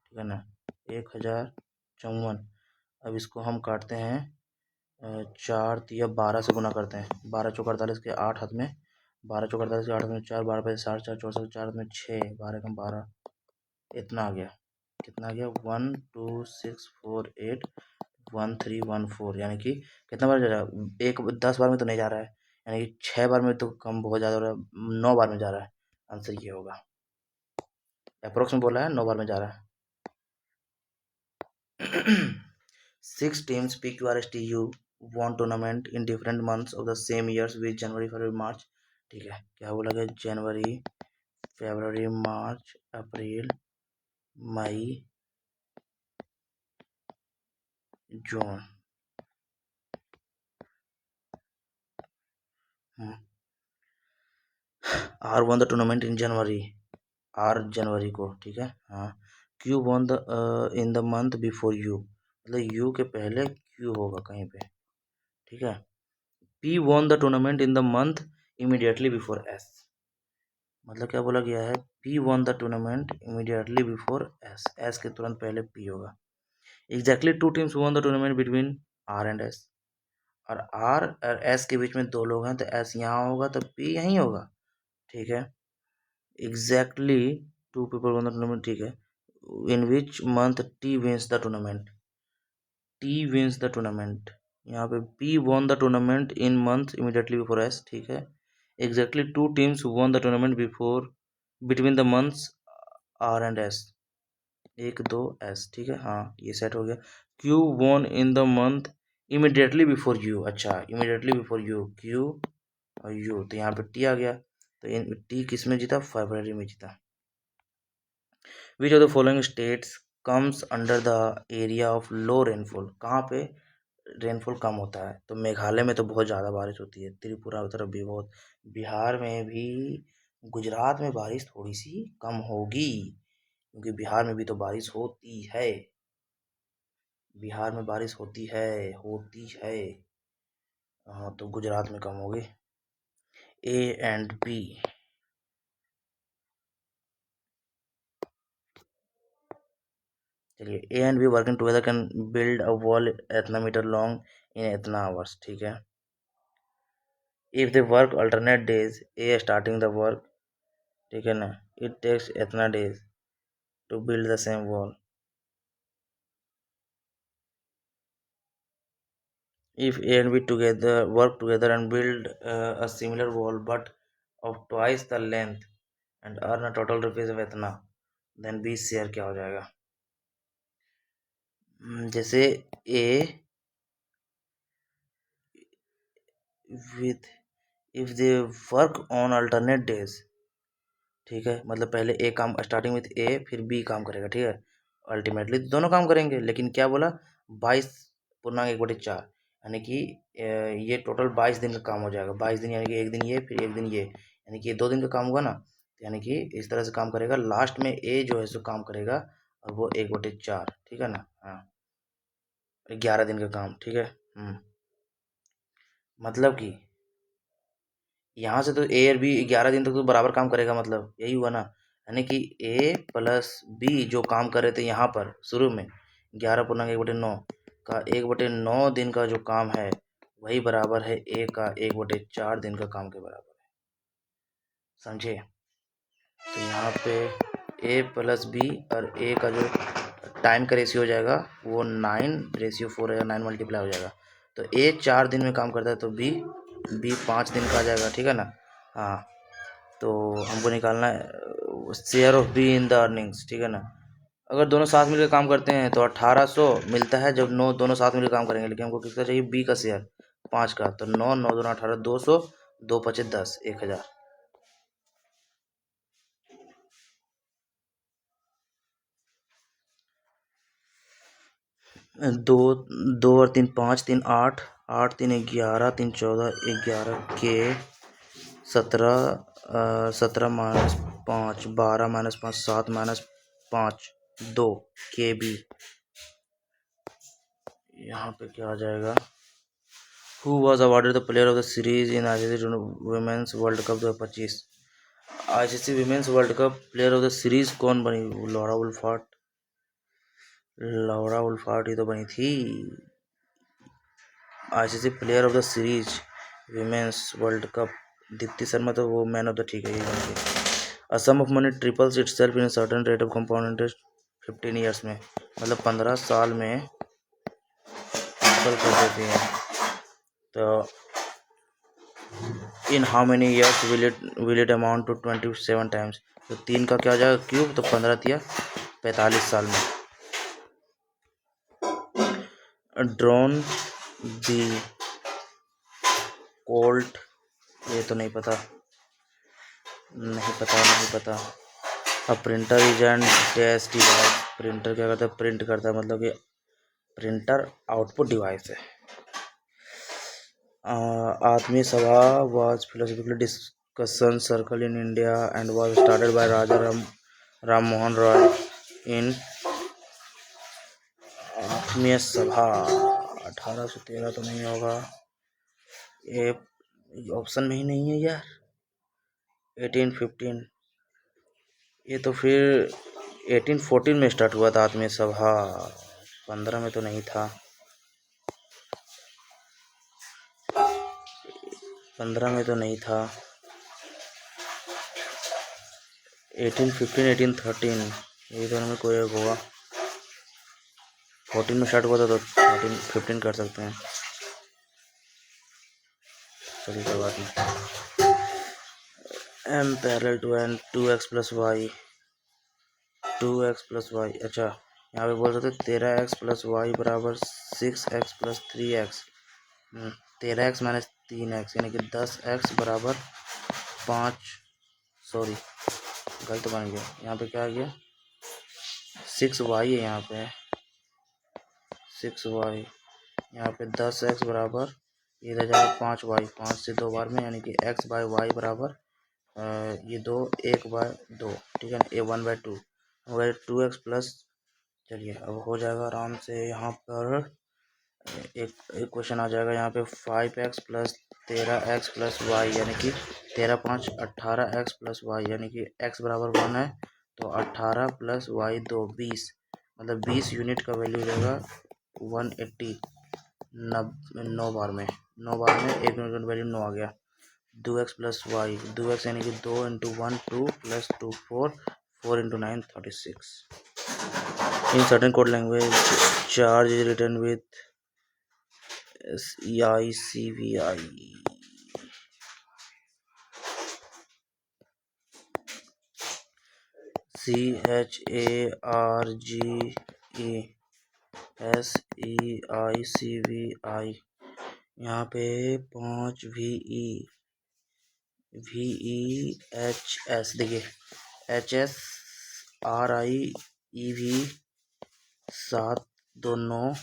ठीक है ना, 1054। अब इसको हम काटते हैं, 4 तिया 12 से गुना करते हैं, 12 चौक 48 के 8 हाथ में, 12 चौक 48 के 8 हाथ में 4, 12 पे 60, 4 64 4 हाथ में 6, 12 एकम 12, इतना आ गया। कितना आ गया? 1 2 6 4 8 1 3 1 4, यानी कि कितना बार जा रहा है? 10 बार में तो नहीं जा रहा है, यानी कि 6 बार में तो कम, बहुत ज़्यादा हो रहा है, 9 बार में जा रहा है। आंसर ये होगा, अप्रोक्स में बोला है, 9 बार में जा रहा है। 6 teams PQRSTU won tournament in different months of the same years with January February March, ठीक है। क्या बोला गया? जनवरी, फरवरी, मार्च, अप्रैल, मई, जून। R won the tournament in January, R जनवरी को, ठीक है, हाँ। Q won the in the month before U, मतलब यू के पहले क्यू होगा कहीं पे, ठीक है। P won the tournament in the month immediately before S, मतलब क्या बोला गया है? P won the tournament immediately before S, S के तुरंत पहले पी होगा। Exactly 2 teams won the tournament between R and S, और आर और एस के बीच में 2 लोग हैं, तो एस यहाँ होगा तो पी यहीं होगा, ठीक है। Exactly 2 people won the tournament, ठीक है। In which month T wins the tournament, T wins the tournament, यहाँ पे P won the tournament in month immediately before S, ठीक है। Exactly 2 teams won the tournament before between the months R and S, 1 2 S, ठीक है, हाँ ये set हो गया। Q won in the month immediately before U, अच्छा, immediately before you, Q और यू, तो यहाँ पे टी आ गया, तो इन टी किस में जीता? फरवरी में जीता। विच of the following states comes under the area of low rainfall, कहाँ पे रेनफॉल कम होता है? तो मेघालय में तो बहुत ज़्यादा बारिश होती है, त्रिपुरा तरफ भी बहुत, बिहार में भी, गुजरात में बारिश थोड़ी सी कम होगी, क्योंकि बिहार में भी तो बारिश होती है, बिहार में बारिश होती है। हाँ, तो गुजरात में कम होगी। ए एंड बी, चलिए, A and B working together can build a wall इतना मीटर लॉन्ग इन इतना आवर्स, ठीक है। If they work alternate days, A starting the work, ठीक है ना, इट टेक्स इतना days to build the same wall, if A and B together work together and build a similar wall but of twice the length and earn a total rupees of इतना, then B share क्या हो जाएगा? जैसे A with if they work on alternate days, ठीक है, मतलब पहले ए काम स्टार्टिंग विथ ए फिर बी काम करेगा, ठीक है, अल्टीमेटली दोनों काम करेंगे, लेकिन क्या बोला 22 पूर्णांक 1/4, यानी कि ये टोटल 22 दिन का काम हो जाएगा। 22 दिन यानी कि एक दिन ये फिर एक दिन ये, यानी कि ये 2 दिन का काम हुआ ना, यानी कि इस तरह से काम करेगा। लास्ट में ए जो है सो काम करेगा और वो 1/4, ठीक है ना। हाँ, 11 दिन का काम, ठीक है। मतलब कि यहाँ से तो ए और बी 11 दिन तक तो बराबर काम करेगा, मतलब यही हुआ ना, यानी कि ए प्लस बी जो काम कर रहे थे यहाँ पर शुरू में 11 पूर्णांक 1/9 का 1/9 दिन का जो काम है वही बराबर है ए का 1/4 दिन का काम के बराबर है, समझे। तो यहाँ पे ए प्लस बी और ए का जो टाइम का रेशियो हो जाएगा वो 9:4 है, 9 मल्टीप्लाई हो जाएगा। तो ए 4 दिन में काम करता है तो बी 5 दिन का आ जाएगा, ठीक है ना। हाँ, तो हमको निकालना है share of be in the earnings, ठीक है ना। अगर दोनों साथ मिलकर काम करते हैं तो 1800 मिलता है जब दोनों साथ मिलकर काम करेंगे, लेकिन हमको किसका चाहिए, बी का शेयर 5 का, तो 9 9 2 18 200 2 5 10 1000। 2 2 और 3 5 3 8 8 3 11 3 14 11 के 17 -5 12 -5 7 -5 2 के बी। यहाँ पे क्या आ जाएगा, who was awarded the player of the series in ICC women's world cup 2025। ICC women's world cup player of the series कौन बनी, लॉरा वुल्फार्ट। लॉरा वुल्फार्ट ही तो बनी थी। ICC player of the series women's world cup Deepti Sharma, तो वो man of the, ठीक है, ये बन गई। A sum of money triples itself in certain rate of compound interest 15 years में, मतलब 15 साल में ट्रिपल कर देती है। तो in how many years will it amount to 27 times, तो 3 का क्या हो जाएगा क्यूब, तो 15 तिया 45 साल में। ड्रोन दी कोल्ट, ये तो नहीं पता, नहीं पता, नहीं पता। अब printer is and dash device, printer क्या करता है, प्रिंट करता है, मतलब कि प्रिंटर आउटपुट डिवाइस है। आत्मीय सभा was philosophical discussion circle in India and was started by Raja Ram Mohan Roy in आत्मीय सभा 1813, तो नहीं होगा, ये ऑप्शन में ही नहीं है यार। 1815, ये तो फिर 1814 में स्टार्ट हुआ था आत्मीय सभा, 15 में तो नहीं था, 15 में तो नहीं था। 1815 1813 ये दोनों में कोई एक होगा। 14 में स्टार्ट हुआ था तो 13 15 कर सकते हैं, चलिए कोई बात नहीं। M parallel to N 2x + y 2x + y, अच्छा यहाँ पे बोल सकते 13x + y बराबर 6x + 3x, 13x - 3x यानी कि 10x बराबर 5, सॉरी गलत बन गया, यहाँ पे क्या आ गया 6y है, यहाँ पे 6y, यहाँ पे 10x बराबर इधर जाएगा 5y, 5 से 2 बार में, यानी कि x/y बराबर ये 2 1/2, ठीक है ना, ये 1/2 अगर 2x प्लस, चलिए अब हो जाएगा आराम से। यहाँ पर एक क्वेश्चन आ जाएगा यहाँ पे 5x + 13x + y, यानी कि 13 5 18x + y, यानी कि x बराबर 1 है तो 18 + y 2 20, मतलब 20 यूनिट का वैल्यू रहेगा 180, 9 बार में, 9 बार में 1 यूनिट का वैल्यू 9 आ गया। 2x + y, 2x यानी कि 2 × 1 2 + 2 4 4 × 9 36। In certain code language charge is written with SEICVI CHARGESEICVI। यहाँ पे 5 VEHS देखिए, HSRIEV 729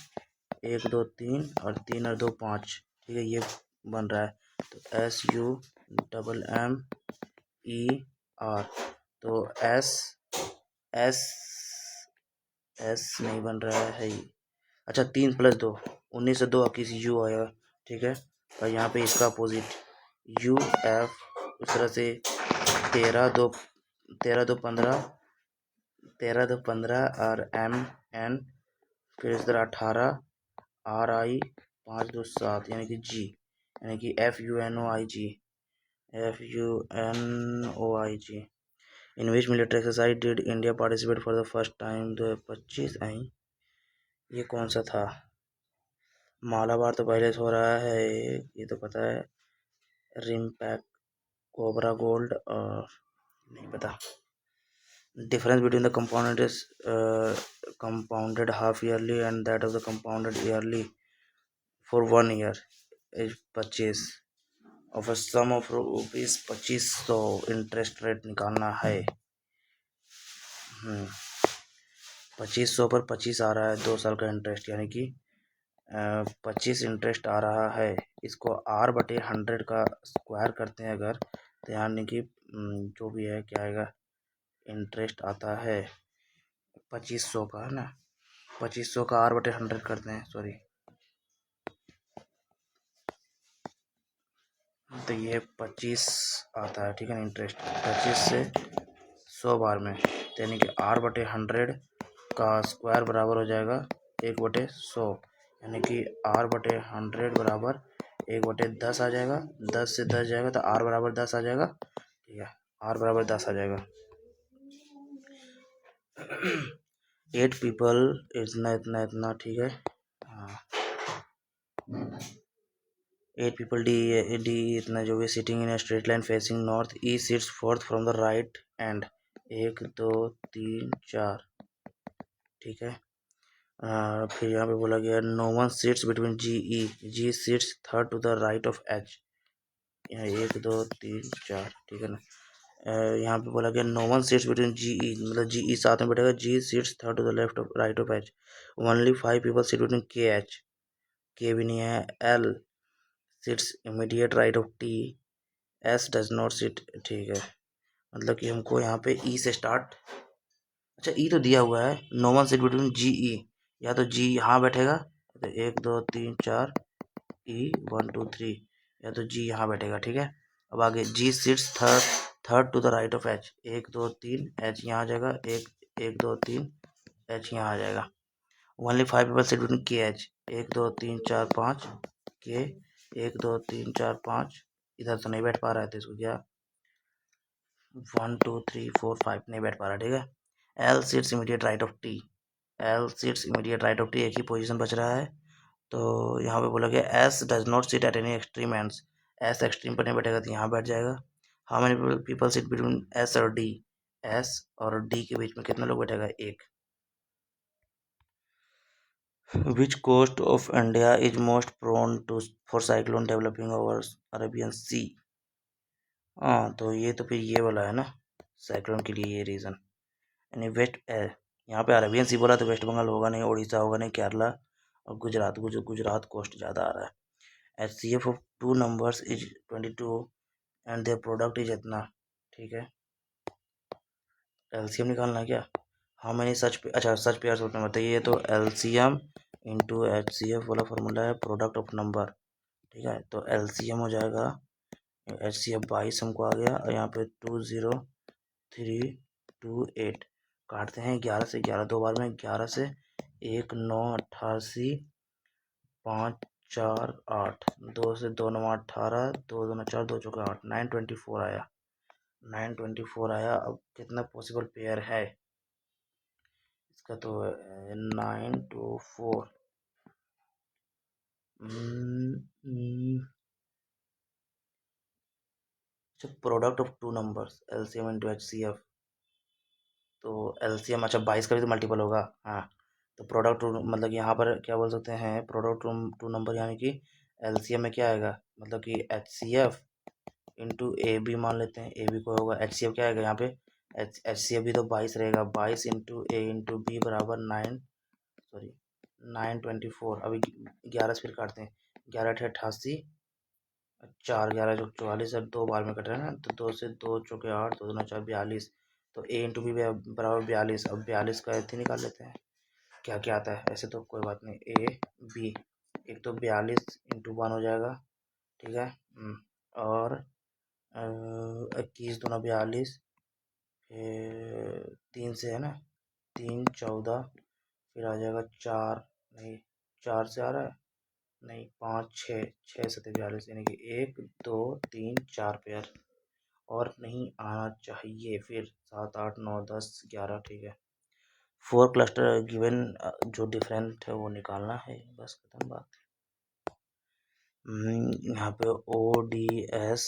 1 2 3 और 3 और 2 5, ठीक है, ये बन रहा है। तो SUMMER, तो एस एस नहीं बन रहा है। अच्छा, 3+2 19 से 2 किसी U आएगा, ठीक है। और यहाँ पे इसका अपोजिट UF, उस तरह से 13 2 15 और MN, फिर इस तरह 18 RI 5 2 7, यानी कि G, यानी कि FUNOIG। In which military exercise did India participate for the first time 2025। ये कौन सा था? मालाबार तो पहले से हो रहा है, ये तो पता है। रिमपैक, कोबरा गोल्ड, और नहीं पता। Difference between the compounded half yearly and that of the compounded yearly for 1 year is 25 of a sum of rupees 2500 interest rate निकालना है। 2500 पर 25 आ रहा है 2 साल का इंटरेस्ट, यानी कि 25 इंटरेस्ट आ रहा है। इसको R/100 का स्क्वायर करते हैं अगर, तो यानी कि जो भी है क्या आएगा, इंटरेस्ट आता है 2500 का, है ना। 2500 का R/100 करते हैं, सॉरी, तो ये 25 आता है, ठीक है ना। इंटरेस्ट 25 से 100 बार में, तो यानी कि R/100 का स्क्वायर बराबर हो जाएगा 1/100, यानी कि R/100 बराबर 1/10 आ जाएगा। 10 से 10 जाएगा तो R बराबर 10 आ जाएगा, ठीक है। R बराबर 10 आ जाएगा। 8 पीपल, इतना इतना इतना, ठीक है। हाँ, 8 people D इतना जो भी sitting in straight line facing north east sits fourth from the right end, 1 2 3 4, ठीक है। फिर यहाँ पे बोला गया no one seats between G seats third to the right of H, यहाँ 1 2 3 4, ठीक है ना। यहाँ पे बोला गया नो वन सीट्स बिटवीन मतलब GE साथ में बैठेगा, G seats third to the left of right of H। Only 5 people seat between KH, K भी नहीं है। L seats immediate right of T, S does not seat, ठीक है। मतलब कि हमको यहाँ पे E से स्टार्ट, अच्छा E तो दिया हुआ है, no one seat between GE, या तो G यहाँ बैठेगा, तो 1 2 3 4 E 1 2 3, या तो G यहाँ बैठेगा, ठीक है। अब आगे G seats third to the right of H, 1 2 3 H यहाँ आ जाएगा, 1 2 3 H यहाँ आ जाएगा। Only 5 people seat between KH, 1 2 3 4 5 K, 1 2 3 4 5, इधर तो नहीं बैठ पा रहा है तो इसको क्या 1 2 3 4 5 नहीं बैठ पा रहा, ठीक है। L seats immediate right of T, L seats immediate right of T, एक ही पोजीशन बच रहा है। तो यहाँ पे बोला गया S does not sit at any extreme ends, S extreme पर नहीं बैठेगा तो यहाँ बैठ जाएगा। How many people sit between S और D, S और D के बीच में कितने लोग बैठेगा, 1। Which coast of India is most prone to for cyclone developing over Arabian sea. हाँ, तो ये तो फिर ये वाला है ना, साइक्लोन के लिए ये रीज़न, यानी वेस्ट यहाँ पे अरेबियन सी बोला तो वेस्ट बंगाल होगा नहीं, उड़ीसा होगा नहीं, केरला और गुजरात कोस्ट ज़्यादा आ रहा है। HCF of 2 numbers is 22 and their product is इतना, ठीक है। LCM निकालना है क्या, हाउ मैनी सच, अच्छा सच पेयर्स ऑफ नंबर, तो ये तो LCM इंटू HCF वाला फॉर्मूला है, प्रोडक्ट ऑफ नंबर, ठीक है। तो LCM हो जाएगा, HCF 22 हमको आ गया, और यहाँ पे 20328 काटते हैं 11 से, 11 दो बार में, 11 से 1 9 88, 5 4 8, 2 से 2 9 18, 2 2 4 2 चौके 8, 924 आया, 924 आया। अब कितना पॉसिबल पेयर है इसका, तो 9 2 4 product of two numbers LCM into HCF, तो एलसीएम अच्छा 22 का भी तो मल्टीपल होगा। हाँ, तो प्रोडक्ट टू मतलब कि यहाँ पर क्या बोल सकते हैं, प्रोडक्ट टू नंबर यानी कि एलसीएम में क्या आएगा, मतलब कि H C F into A B मान लेते हैं, ए बी को होगा एच सी एफ क्या आएगा यहाँ पे, एच सी एफ भी तो 22 रहेगा, 22 इंटू ए इंटू बी बराबर 9, सॉरी 924। अभी 11 से फिर काटते हैं, 11 × 88, 4 11 जो 44 है, 2 बार में कट रहा है ना, तो 2 से 2 चौके 8, 2 दूना 4 42, तो ए इंटू बी बराबर 42। अब 42 का ऐसे निकाल लेते हैं, क्या क्या आता है, ऐसे तो कोई बात नहीं, ए बी, एक तो 42 इंटू 1 हो जाएगा, ठीक है। और 21 दूना 42, फिर 3 से है ना, 3 14, फिर आ जाएगा 4, नहीं 4 से आ रहा है, नहीं 5 6, 6 7 42, यानी कि 1 2 3 4 पेयर, और नहीं आना चाहिए, फिर 7 8 9 10 11, ठीक है। 4 क्लस्टर गिवन, जो डिफरेंट है वो निकालना है, बस खत्म बात। यहाँ पे O D S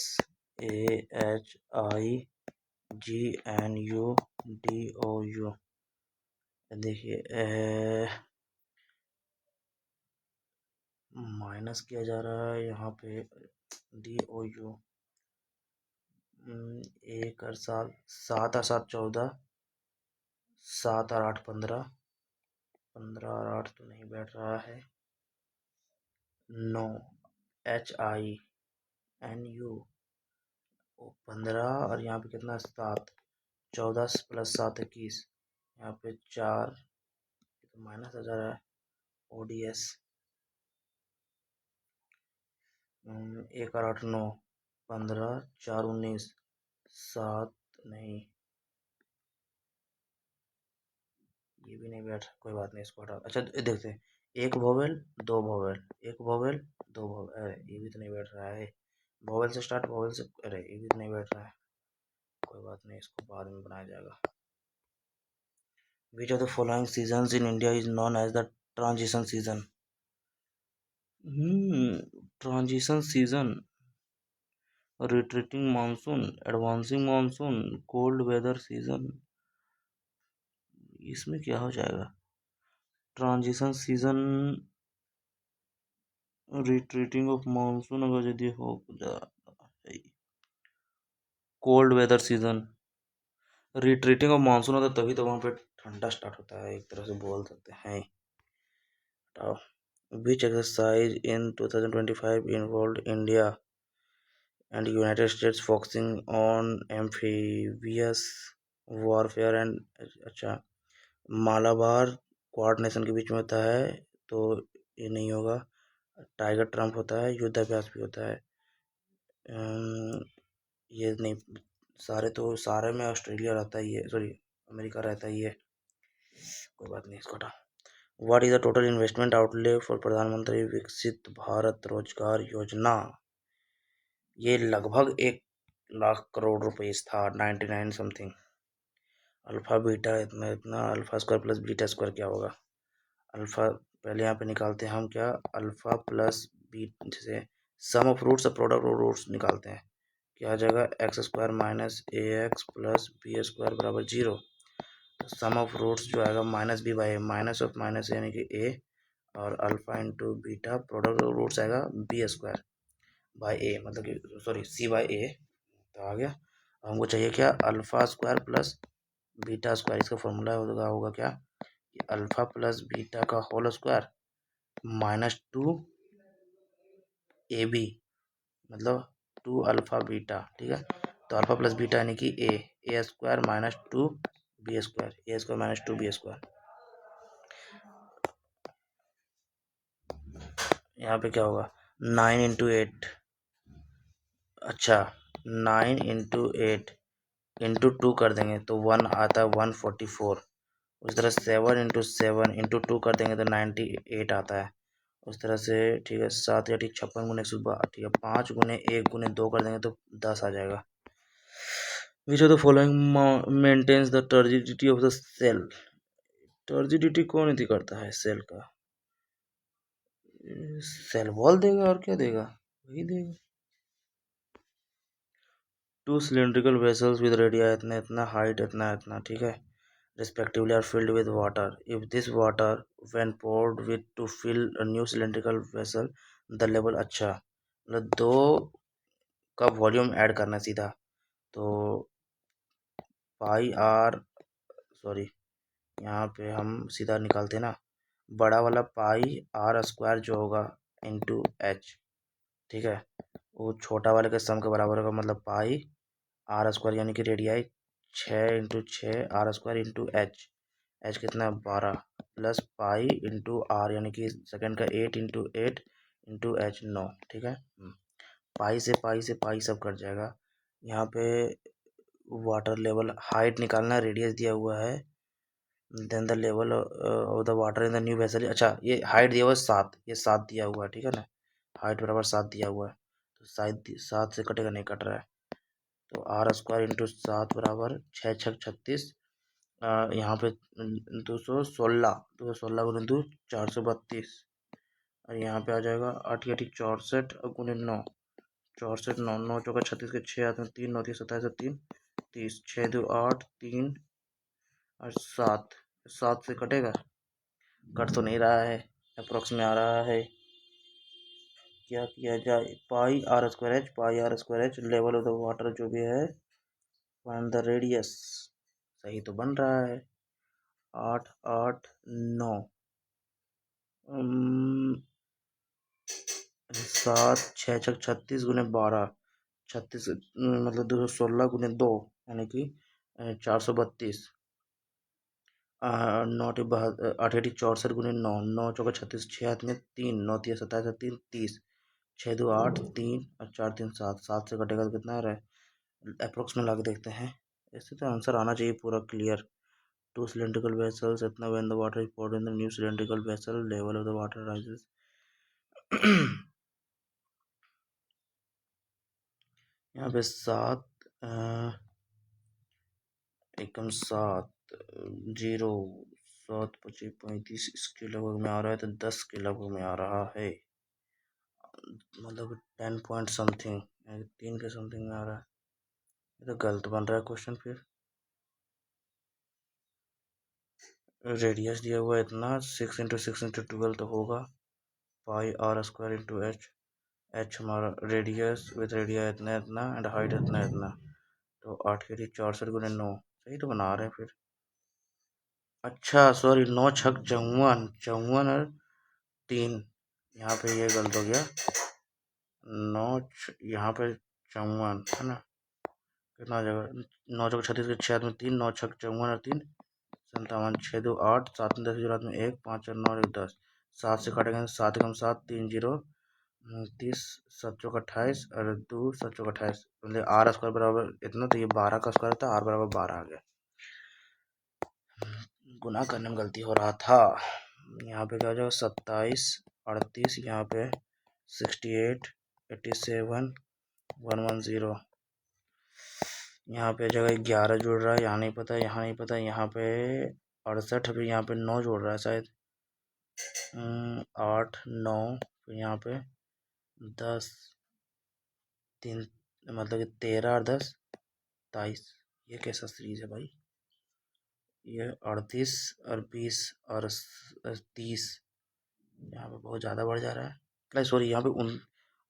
A H I G N U D O U, देखिए माइनस किया जा रहा है यहाँ पे, डी ओ यू, 1 और 7, 7 और 7 14, 7 और 8 15, 15 और 8 तो नहीं बैठ रहा है, 9 एच आई एन यू 15, और यहाँ पे कितना 7, 14 + 7 21, यहाँ पे 4, तो माइनस आ जा रहा है, ओ डी एस 1 और 8 9, 15 4 19, 7 नहीं, ये भी नहीं बैठ, कोई बात नहीं, इसको हटा। अच्छा देखते हैं, एक वोवेल दो वोवेल, एक वोवेल दो वोवेल, अरे ये भी तो नहीं बैठ रहा है, वोवेल से स्टार्ट, वोवेल से, अरे ये भी तो नहीं बैठ रहा है, कोई बात नहीं, इसको बाद में बनाया जाएगा। Which of the following seasons in India is known as the transition season? Transition season, retreating monsoon, advancing monsoon, cold weather season, इसमें क्या हो जाएगा, transition season, retreating of monsoon अगर यदि हो cold weather season, retreating of monsoon होता है तभी तो वहाँ पे ठंडा स्टार्ट होता है, एक तरह से बोल सकते हैं। विच exercise in 2025 involved India and United States focusing on amphibious warfare and, अच्छा मालाबार क्वाड नेशन के बीच में होता है, तो ये नहीं होगा, टाइगर ट्रम्प होता है, युद्धाभ्यास भी होता है, ये नहीं, सारे तो सारे में ऑस्ट्रेलिया रहता ही है, सॉरी अमेरिका रहता ही है, कोई बात नहीं, इसको हटा। What is the total investment outlay for प्रधानमंत्री विकसित भारत रोजगार योजना, ये लगभग 1 लाख करोड़ रुपये था, 99 समथिंग, अल्फा बीटा इतना इतना, alpha square plus beta square क्या होगा, अल्फा पहले यहाँ पे निकालते हैं हम, क्या अल्फा प्लस बी, जैसे sum of roots product of roots निकालते हैं, क्या आ जाएगा, X square minus A X plus B square बराबर 0, तो सम ऑफ रूट्स जो आएगा minus B by A, minus of minus यानी कि ए, और alpha into beta product of roots आएगा बी स्क्वायर बाई ए, मतलब कि सॉरी सी बाई ए, तो आ गया। हमको चाहिए क्या, alpha square plus beta square, इसका फॉर्मूला होगा क्या, अल्फा प्लस बीटा का होल स्क्वायर -2 ए बी, मतलब 2 अल्फा बीटा, ठीक है, तो अल्फा प्लस बीटा यानी कि ए स्क्वायर -2 बी स्क्वायर, ए स्क्वायर -2 बी स्क्वायर, यहाँ पे क्या होगा 9 × 8, अच्छा 9 × 8 × 2 कर देंगे तो 1 आता है 144, उस तरह 7 × 7 × 2 कर देंगे तो 98 आता है, उस तरह से, ठीक है, 7 या ठीक 56 × 112, ठीक है, 5 × 1 × 2 कर देंगे तो 10 आ जाएगा। Which of the following maintains the turgidity of the cell, turgidity कौन नहीं करता है सेल का, सेल वॉल देगा और क्या देगा, वही देगा। Two cylindrical vessels with radii इतना इतना, हाइट इतना इतना, ठीक है, respectively are filled with water. If this water when poured with to fill a new cylindrical vessel, the level, अच्छा मतलब दो का वॉल्यूम ऐड करना सीधा, तो पाई आर, सॉरी यहाँ पे हम सीधा निकालते ना, बड़ा वाला पाई आर स्क्वायर जो होगा इंटू एच, ठीक है, वो छोटा वाले के सम के बराबर होगा, मतलब पाई आर स्क्वायर यानी कि radii 6 × 6 R square into H, H कितना है 12, प्लस पाई इंटू आर यानी कि सेकंड का 8 × 8 इंटू एच 9, ठीक है। पाई से पाई सब कट जाएगा। यहाँ पे वाटर लेवल हाइट निकालना, रेडियस दिया हुआ है, then the level of the water in the new vessel, अच्छा ये हाइट दिया हुआ है 7, ये 7 दिया हुआ है, ठीक है ना, हाइट बराबर 7 दिया हुआ है, तो शायद 7 से कटेगा, नहीं कट रहा है, तो आर स्क्वायर इंटू 7 बराबर 6×6 = 36, यहाँ पे 216 432, और यहाँ पे आ जाएगा 8×8 = 64 गुने 9, 64 9 9 चौका 36 के 6 हाथ में 3 9 3 27 3 30, 6 2 8 3 और 7, 7 से कटेगा, कट तो नहीं रहा है, अप्रोक्स में आ रहा है, क्या किया जाए, pi R square H, pi R square H, level of the water जो भी है, फाइंड द रेडियस, सही तो बन रहा है, 8 8 9, 7 6×6 = 36 गुने 12, 36 मतलब 216 गुने 2 यानी कि 432, 8 8 64 गुने 9, 9 चौका 36, 6 हाथ में 3 9 3 27 3 30, 6 2 8 3 और 4 3 7, 7 से कटेगा तो कितना आ रहा है, अप्रोक्स में ला के देखते हैं, ऐसे तो आंसर आना चाहिए पूरा क्लियर। टू सिलेंड्रिकल वेसल्स इतना, when the water is poured in the new cylindrical vessel, level of the water rises। यहाँ पे 7 एकम 7 0 7 25 35 इसके लगभग में आ रहा है, तो 10 के लगभग में आ रहा है, मतलब 10 पॉइंट समथिंग, 3 के समथिंग में आ रहा है, ये तो गलत बन रहा है क्वेश्चन। फिर रेडियस दिया हुआ है इतना, 6 × 6 × 12 तो होगा, pi R square into H, H हमारा रेडियस विथ रेडिया इतना इतना एंड हाइट इतना इतना, तो 8×8 = 64 गुने 9, सही तो बना रहे हैं फिर, अच्छा सॉरी 9×6 = 54, 54 और 3, यहाँ पे ये गलत हो गया, 9 यहाँ पे 54 है ना, कितना आ जाएगा, 9 चौका 36 के 6 हाथ में 3 9 6 54 और 3 57, 6 2 8 7 10 रात में 1 5 और 9 और 1 10, 7 से काटेंगे 7 × 7 3 0 30 7 चौका 28 और 2 7 चौका 28, मतलब आर स्क्वायर बराबर इतना, तो ये 12 का स्क्वायर था, आर बराबर 12 आ गया, गुना करने में गलती हो रहा था। यहाँ पे क्या हो जाएगा 27 38, यहाँ पे 68 87 110, यहाँ पे जगह 11 जुड़ रहा है, यहाँ नहीं पता, यहाँ नहीं पता, यहाँ पे 68, फिर यहाँ पे 9 जोड़ रहा है शायद, 8 9, फिर यहाँ पे 10 3, मतलब कि 13 और 10 23, ये कैसा सीरीज है भाई, ये 38 और 20 और 30, यहाँ पे बहुत ज़्यादा बढ़ जा रहा है, नहीं सॉरी यहाँ पे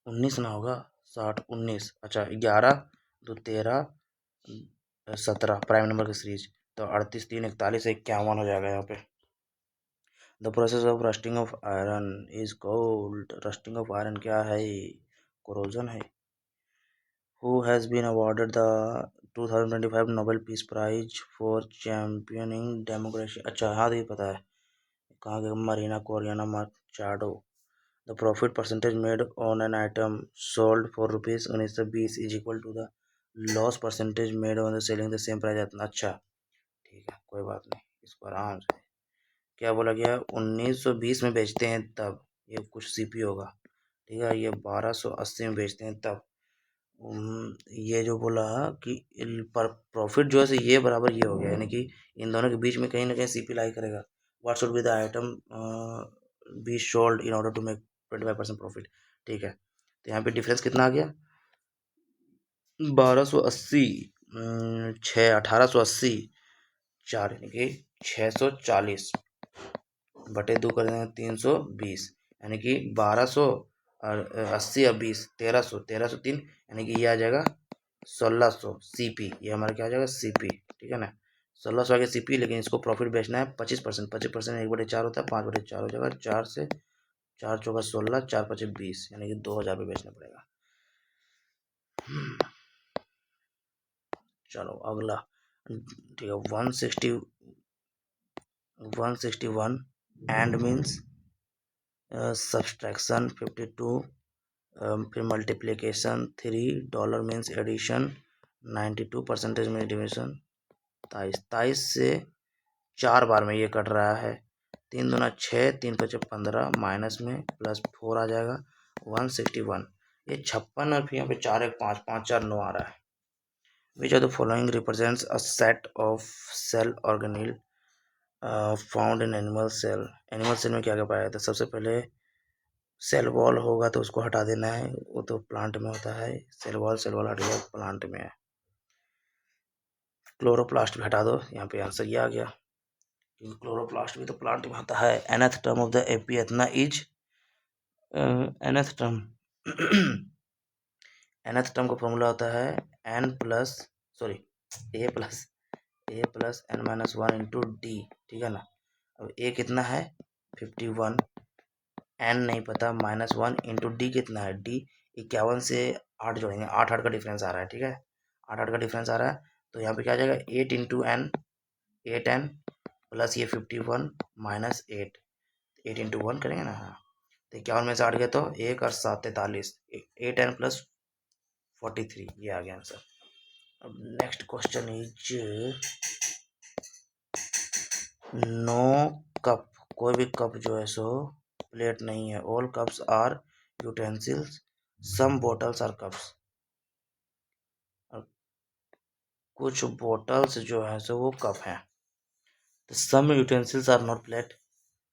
19 ना होगा, 60 19, अच्छा 11 2 13 17 प्राइम नंबर की सीरीज, तो 38 3 41 51 हो जाएगा यहाँ पे। The process of rusting of iron is called, rusting of iron क्या है, कोरोजन है। Who has been awarded the 2025 Nobel Peace Prize for championing democracy, अच्छा हाँ ये पता है, कहाँ के, Marina कोरियाना माचाडो। The profit percentage made on an item sold for rupees 1920 is equal to the loss percentage made on the selling the same price at, अच्छा ठीक है कोई बात नहीं, इसको आराम से, क्या बोला गया 1920 में बेचते हैं तब, ये कुछ सीपी होगा, ठीक है, ये 1280 में बेचते हैं तब, ये जो बोला कि पर प्रॉफिट जो है से ये बराबर ये हो गया, यानी कि इन दोनों के बीच में कहीं ना कहीं सीपी लाई करेगा, what should be the item be sold in order to make 25% profit. ठीक है, तो यहाँ पे डिफरेंस कितना आ गया 1280 6 1880 4 यानी कि 640 बटे 2 कर देंगे 320 यानी कि 1200 और 80 और 20 1303 यानी कि ये आ जाएगा 1600 सीपी। ये हमारा क्या आ जाएगा सीपी। ठीक है ना, 1600 आ गया सीपी। लेकिन इसको प्रॉफिट बेचना है 25%। 25% 1/4 होता है, 5/4 हो जाएगा। 4 से 4 चौका 16, 4 पचे 20 यानी कि 2000 रुपये बेचना पड़ेगा। चलो अगला, ठीक है 161 एंड मीन्स सब्सट्रैक्शन 52, फिर multiplication 3, dollar means addition 92, percentage में डिविजन 23 से 4 बार में ये कट रहा है। 3 दूना 6, 3 पचे 15, माइनस में प्लस 4 आ जाएगा 161। ये 56 और फिर यहाँ पे 4 1 5 5 4 9 आ रहा है। Which of the following represents a set of cell organelle found in animal cell. Animal cell में क्या क्या पाया जाता है? सबसे पहले सेल वॉल होगा तो उसको हटा देना है, वो तो प्लांट में होता है। सेल वॉल हट गया, प्लांट में है। क्लोरोप्लास्ट भी हटा दो, यहाँ पे आंसर ये आ गया क्योंकि क्लोरोप्लास्ट भी तो प्लांट में होता है। nth टर्म ऑफ द एपिएथना is nth term nth term का फॉर्मूला होता है n plus sorry a plus n minus 1 into D. ठीक है ना, अब a कितना है 51, n नहीं पता, -1 इंटू डी कितना है डी 51 से 8 जोड़ेंगे, 8 का डिफरेंस आ रहा है। ठीक है, 8 का डिफरेंस आ रहा है तो यहाँ पे क्या आ जाएगा 8 इंटू एन 8n प्लस ये 51 माइनस 8 इंटू 1 करेंगे ना। हाँ, तो 51 में से 8 गया तो 1 और 7 43, 8n प्लस 43, ये आ गया आंसर। अब next question is no cup, कोई भी कप जो है सो प्लेट नहीं है। All cups are utensils, some bottles are cups. कुछ बोटल्स जो है सो वो कप हैं। तो some utensils are not plate,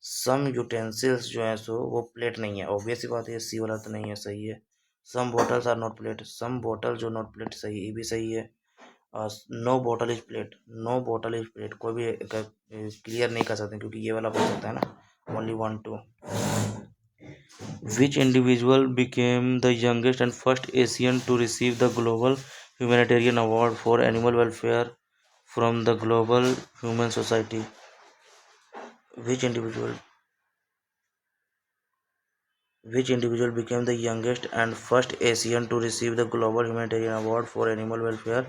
some utensils जो है सो वो प्लेट नहीं है। ऑब्वियस सी बात है, सी वाला तो नहीं है, सही है। Some bottles are not plate, some bottle जो नॉट प्लेट, सही, ये भी सही है। No bottle is plate, no bottle is plate कोई भी क्लियर नहीं कर सकते क्योंकि ये वाला बोल सकता है ना only 1 2। Which individual became the youngest and first Asian to receive the Global Humanitarian Award for Animal Welfare from the Global Human Society? Which individual became the youngest and first Asian to receive the Global Humanitarian Award for Animal Welfare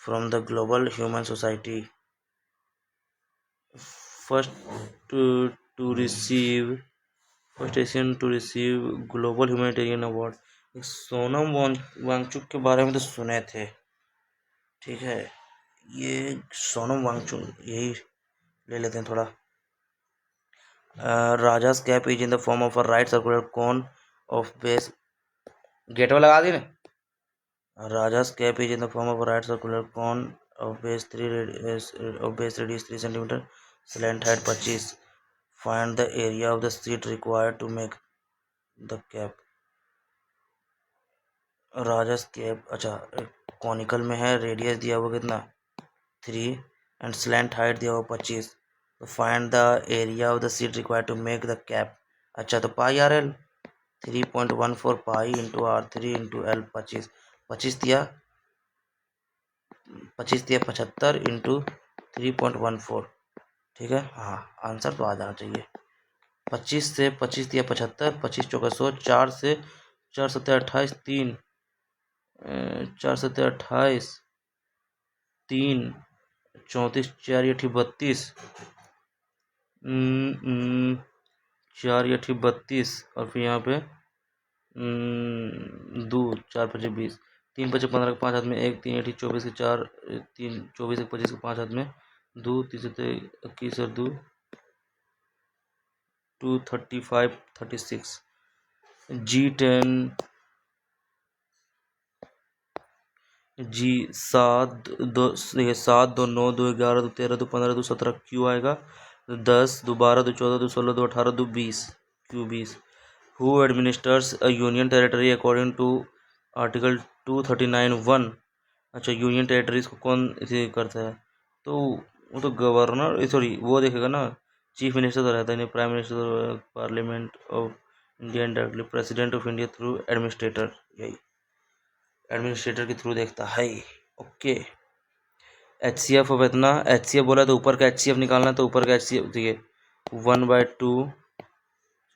from the Global Human Society? First Asian to receive Global Humanitarian Award, Sonam Wangchuk के बारे में तो सुने थे। ठीक है, ये सोनम वांगचुक यही ले लेते हैं थोड़ा। Raja's cap is in the form of a right circular cone of base, गेट में लगा दी ना। Raja's cap is in the form of a right circular cone of base 3 centimetre, slant height 25। Find the area of the sheet required to make the cap. Raja's cap, अच्छा conical में है, radius दिया हुआ कितना 3 एंड स्लैंट हाइट दिया हुआ 25। तो find the area of the sheet required to make the cap. अच्छा तो pi R L 3.14 pi into R3 into L 25, 25 दिया 75 इंटू 3.14। ठीक है, हाँ आंसर तो आ जाना चाहिए। 25 से 25 दिया 75, 25 चौका 100, 4 से 4 सत्ते 28, 3 4 सत्ते 28, 3 34, 4 8 32, 4 8 32 और फिर यहाँ पे 2 4 5 20, 3 5 15 के 5 हाथ में 1, 3 8 24 के 4, 3 24 1 25 के 5 हाथ में 2, 3 7 21 और 2 2 35 36। G10 जी 7 2 देखिए 7 2 9 2 11 2 13 2 15 2 17 क्यू आएगा, 10 2 12 2 14 2 16 2 18 2 20 Q 20। Who administers a union territory according to article 239(1)। अच्छा, यूनियन टेरिटरीज को कौन इसे करता है? तो वो तो गवर्नर, सॉरी वो देखेगा ना, चीफ मिनिस्टर तो रहता है नहीं, प्राइम मिनिस्टर तो parliament of India directly, president of India through administrator, यही एडमिनिस्ट्रेटर के थ्रू देखता है। ओके। HCF अब इतना, HCF बोला तो ऊपर का HCF निकालना, तो ऊपर का HCF देखिए 1/2,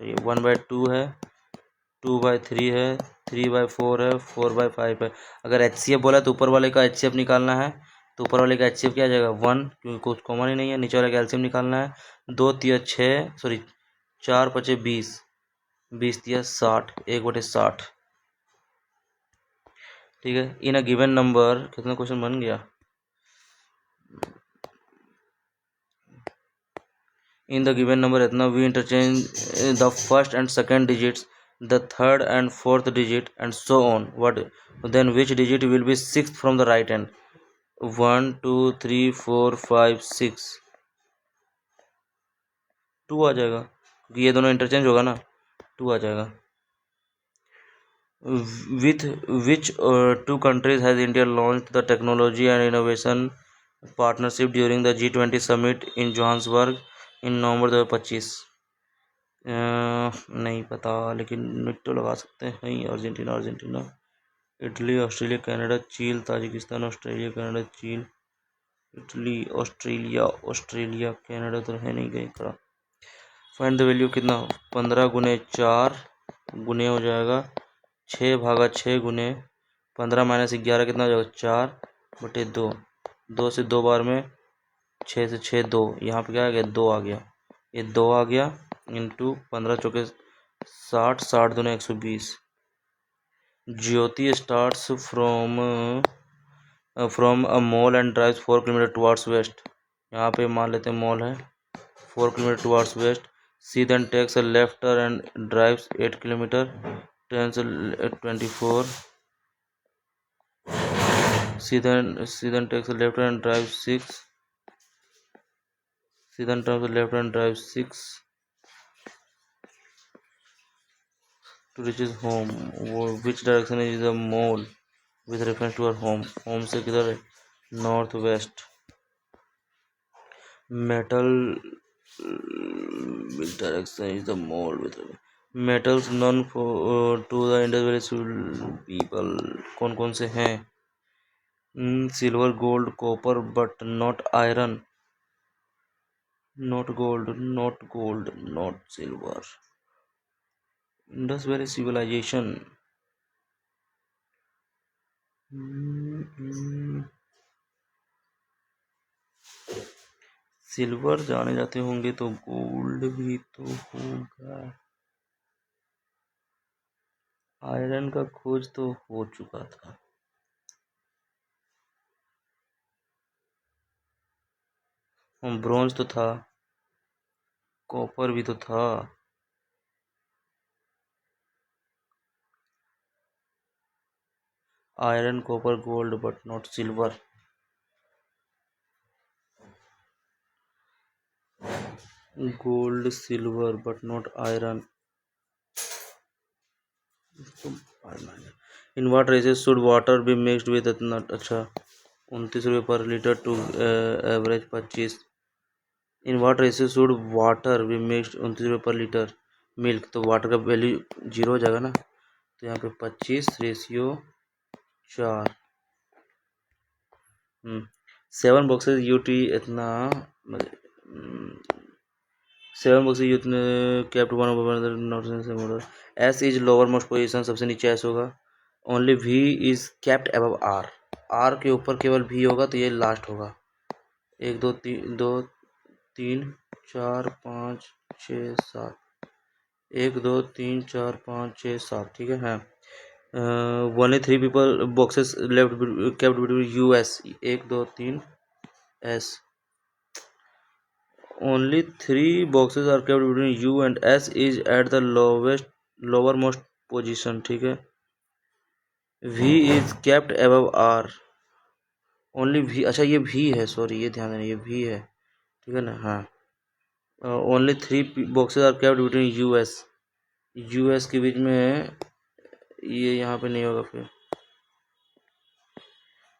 चलिए 1/2 है, 2/3 है, 3/4 है, 4/5 है। अगर HCF बोला तो ऊपर वाले का HCF निकालना है, तो ऊपर वाले का HCF क्या आ जाएगा 1, क्योंकि कुछ कॉमन ही नहीं है। नीचे वाले का एलसीएम निकालना है, 2×3=6, सॉरी 4×5=20, 20×3=60, 1/60। ठीक है। इन अ गिवन नंबर, कितना क्वेश्चन बन गया? In the given number इतना, we interchange the first and second digits, the third and fourth digit, and so on. What then? Which digit will be sixth from the right hand? 1 2 3 4 5 6, 2 आ जाएगा, क्योंकि ये दोनों interchange होगा ना, 2 आ जाएगा। With which two countries has India launched the technology and innovation partnership during the G20 summit in Johannesburg in November 2025? नहीं पता, लेकिन मिट्टो लगा सकते हैं। अर्जेंटीना, इटली, ऑस्ट्रेलिया, कनाडा, चीन, ताजिकिस्तान, ऑस्ट्रेलिया, कनाडा, चीन, इटली, ऑस्ट्रेलिया, कनाडा तो है नहीं कहीं करा। फाइंड द वैल्यू कितना? 15×4 गुने हो जाएगा 6/6 गुने 15 - 11 कितना हो जाएगा? 4/2, 2 से 2 बार में 6 से 6 2, यहाँ पे क्या आ गया? 2 आ गया, ये 2 आ गया, into 15×4 = 60, 60×2 = 120। Jyoti starts from a mall and drives 4 kilometre towards west. यहाँ पे मान लेते हैं मॉल है, 4 kilometre towards west. She then takes a left turn and drives 8 kilometre, 10 से 24। She then takes a left turn and drive 6, she then takes a left turn and drive 6 to reach his home. Which direction is the mall with reference to her home? Home से किधर है? North west. Metal, which direction is the mall with metals known to the Indus Valley people? कौन कौन से हैं? Silver, gold, copper, but not iron, not gold, not silver. Indus valley civilisation. Silver जाने जाते होंगे तो गोल्ड भी तो होगा। आयरन का खोज तो हो चुका था। ब्रोंज तो था, कॉपर भी तो था। Iron, copper, gold, but not silver. Gold, silver, but not iron. In what ratios should water be mixed with nut? अच्छा, 29 रुपये per litre to average 25। In what ratios should water be mixed? 29 रुपये per litre milk, तो water का value 0 हो जाएगा ना, तो यहाँ पे 25/4। 7 बॉक्सेस यूटी इतना, 7 बॉक्सेस यूटी kept one S is lowermost position, सबसे नीचे एस होगा। Only V is kept above R, R के ऊपर केवल वी होगा, तो ये लास्ट होगा। 1 2 3 4 5 6 7, 1 2 3 4 5 6 7, ठीक है। हाँ, only 3 people boxes left kept between U S, 1 2 3 S. Only 3 boxes are kept between U and S is at the lowermost position, ठीक है। V is kept above R, only V, अच्छा ये V है, sorry ये ध्यान देना, ये V है, ठीक है ना। हाँ, only 3 boxes are kept between U S, US के बीच में ये यहाँ पे नहीं होगा, फिर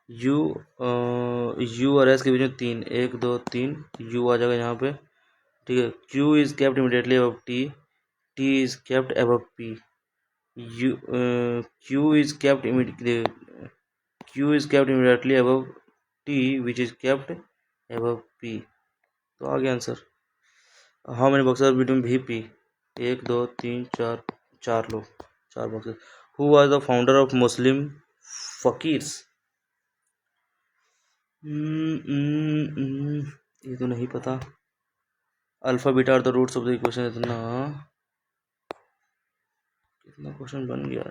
यू यू और एस के बीच में 3, 1 2 3 यू आ जाएगा यहाँ पे, ठीक है। Q is kept immediately above T, T is kept above P, U Q is kept immediately above T which is kept above P. तो आ गया answer. How many boxes between V P, 1 2 3 4, 4 लोग, 4 boxes. Who was the founder of Muslim fakirs? ये तो नहीं पता। Alpha beta are the roots of the equation. इतना कितना क्वेश्चन बन गया,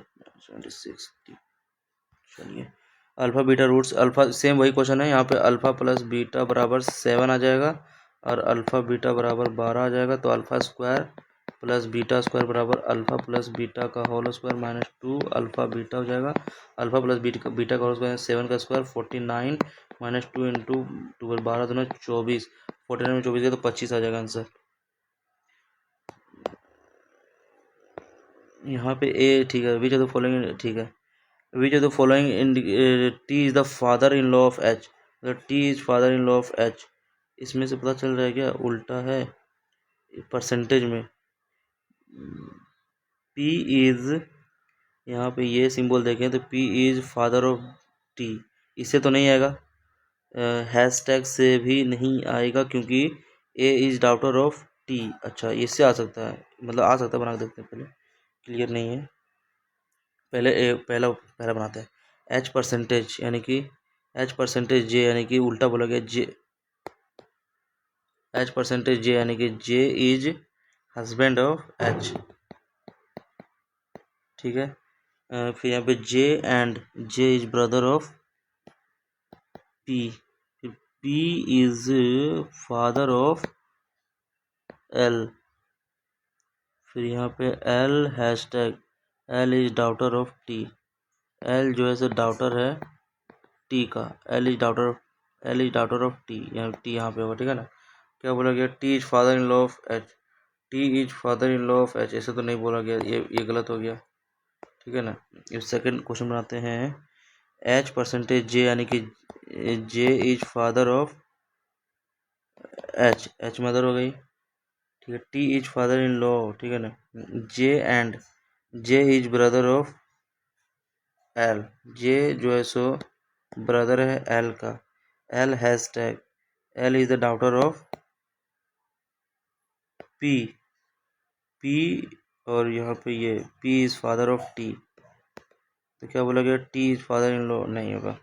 76। चलिए, alpha beta roots, alpha same वही क्वेश्चन है, यहाँ पे अल्फा प्लस बीटा बराबर 7 आ जाएगा और अल्फा बीटा बराबर 12 आ जाएगा। तो alpha square plus beta square बराबर अल्फा प्लस बीटा का whole square minus 2 alpha beta हो जाएगा। अल्फा प्लस बीटा का होल स्क्वायर 7 का स्क्वायर 49 माइनस 2 इंटू 12, 12 दूना 24, 49 में 24 का तो 25 आ जाएगा आंसर। यहाँ पे ए ठीक है, विच ऑफ द फॉलोइंग, ठीक है, which of the following T is the father in law of H, मतलब T is father in law of H, इसमें से पता चल रहा है क्या, उल्टा है परसेंटेज में। पी इज, यहाँ पे ये सिंबल देखें तो P is father of T, इससे तो नहीं आएगा, हैशटैग से भी नहीं आएगा क्योंकि ए इज डॉटर ऑफ टी। अच्छा, इससे आ सकता है, मतलब आ सकता है, बना के देखते हैं, पहले क्लियर नहीं है, पहले ए पहला पहला बनाते हैं। एच परसेंटेज यानी कि एच परसेंटेज जे यानी कि उल्टा बोला गया, जे एच परसेंटेज जे यानी कि J is husband of H, ठीक है। फिर यहाँ पे जे and J is brother of P, P is father of L, फिर यहाँ पे L hashtag L is daughter of T, L जो है सो डॉटर है टी का, L is daughter of T, यहाँ टी यहाँ पे होगा, ठीक है ना। क्या बोला गया, T is father in law of H, T is father in law of H, ऐसे तो नहीं बोला गया, ये गलत हो गया, ठीक है ना। इस सेकंड क्वेश्चन बनाते हैं। एच परसेंटेज जे यानी कि J is father of H, H mother हो गई, ठीक है। T is father in law, ठीक है ना। J and J is brother of L, J जो है सो ब्रदर है एल का, L hashtag L is the daughter of P, P और यहाँ पे ये P is father of T, तो क्या बोला गया, T is father in law, नहीं होगा,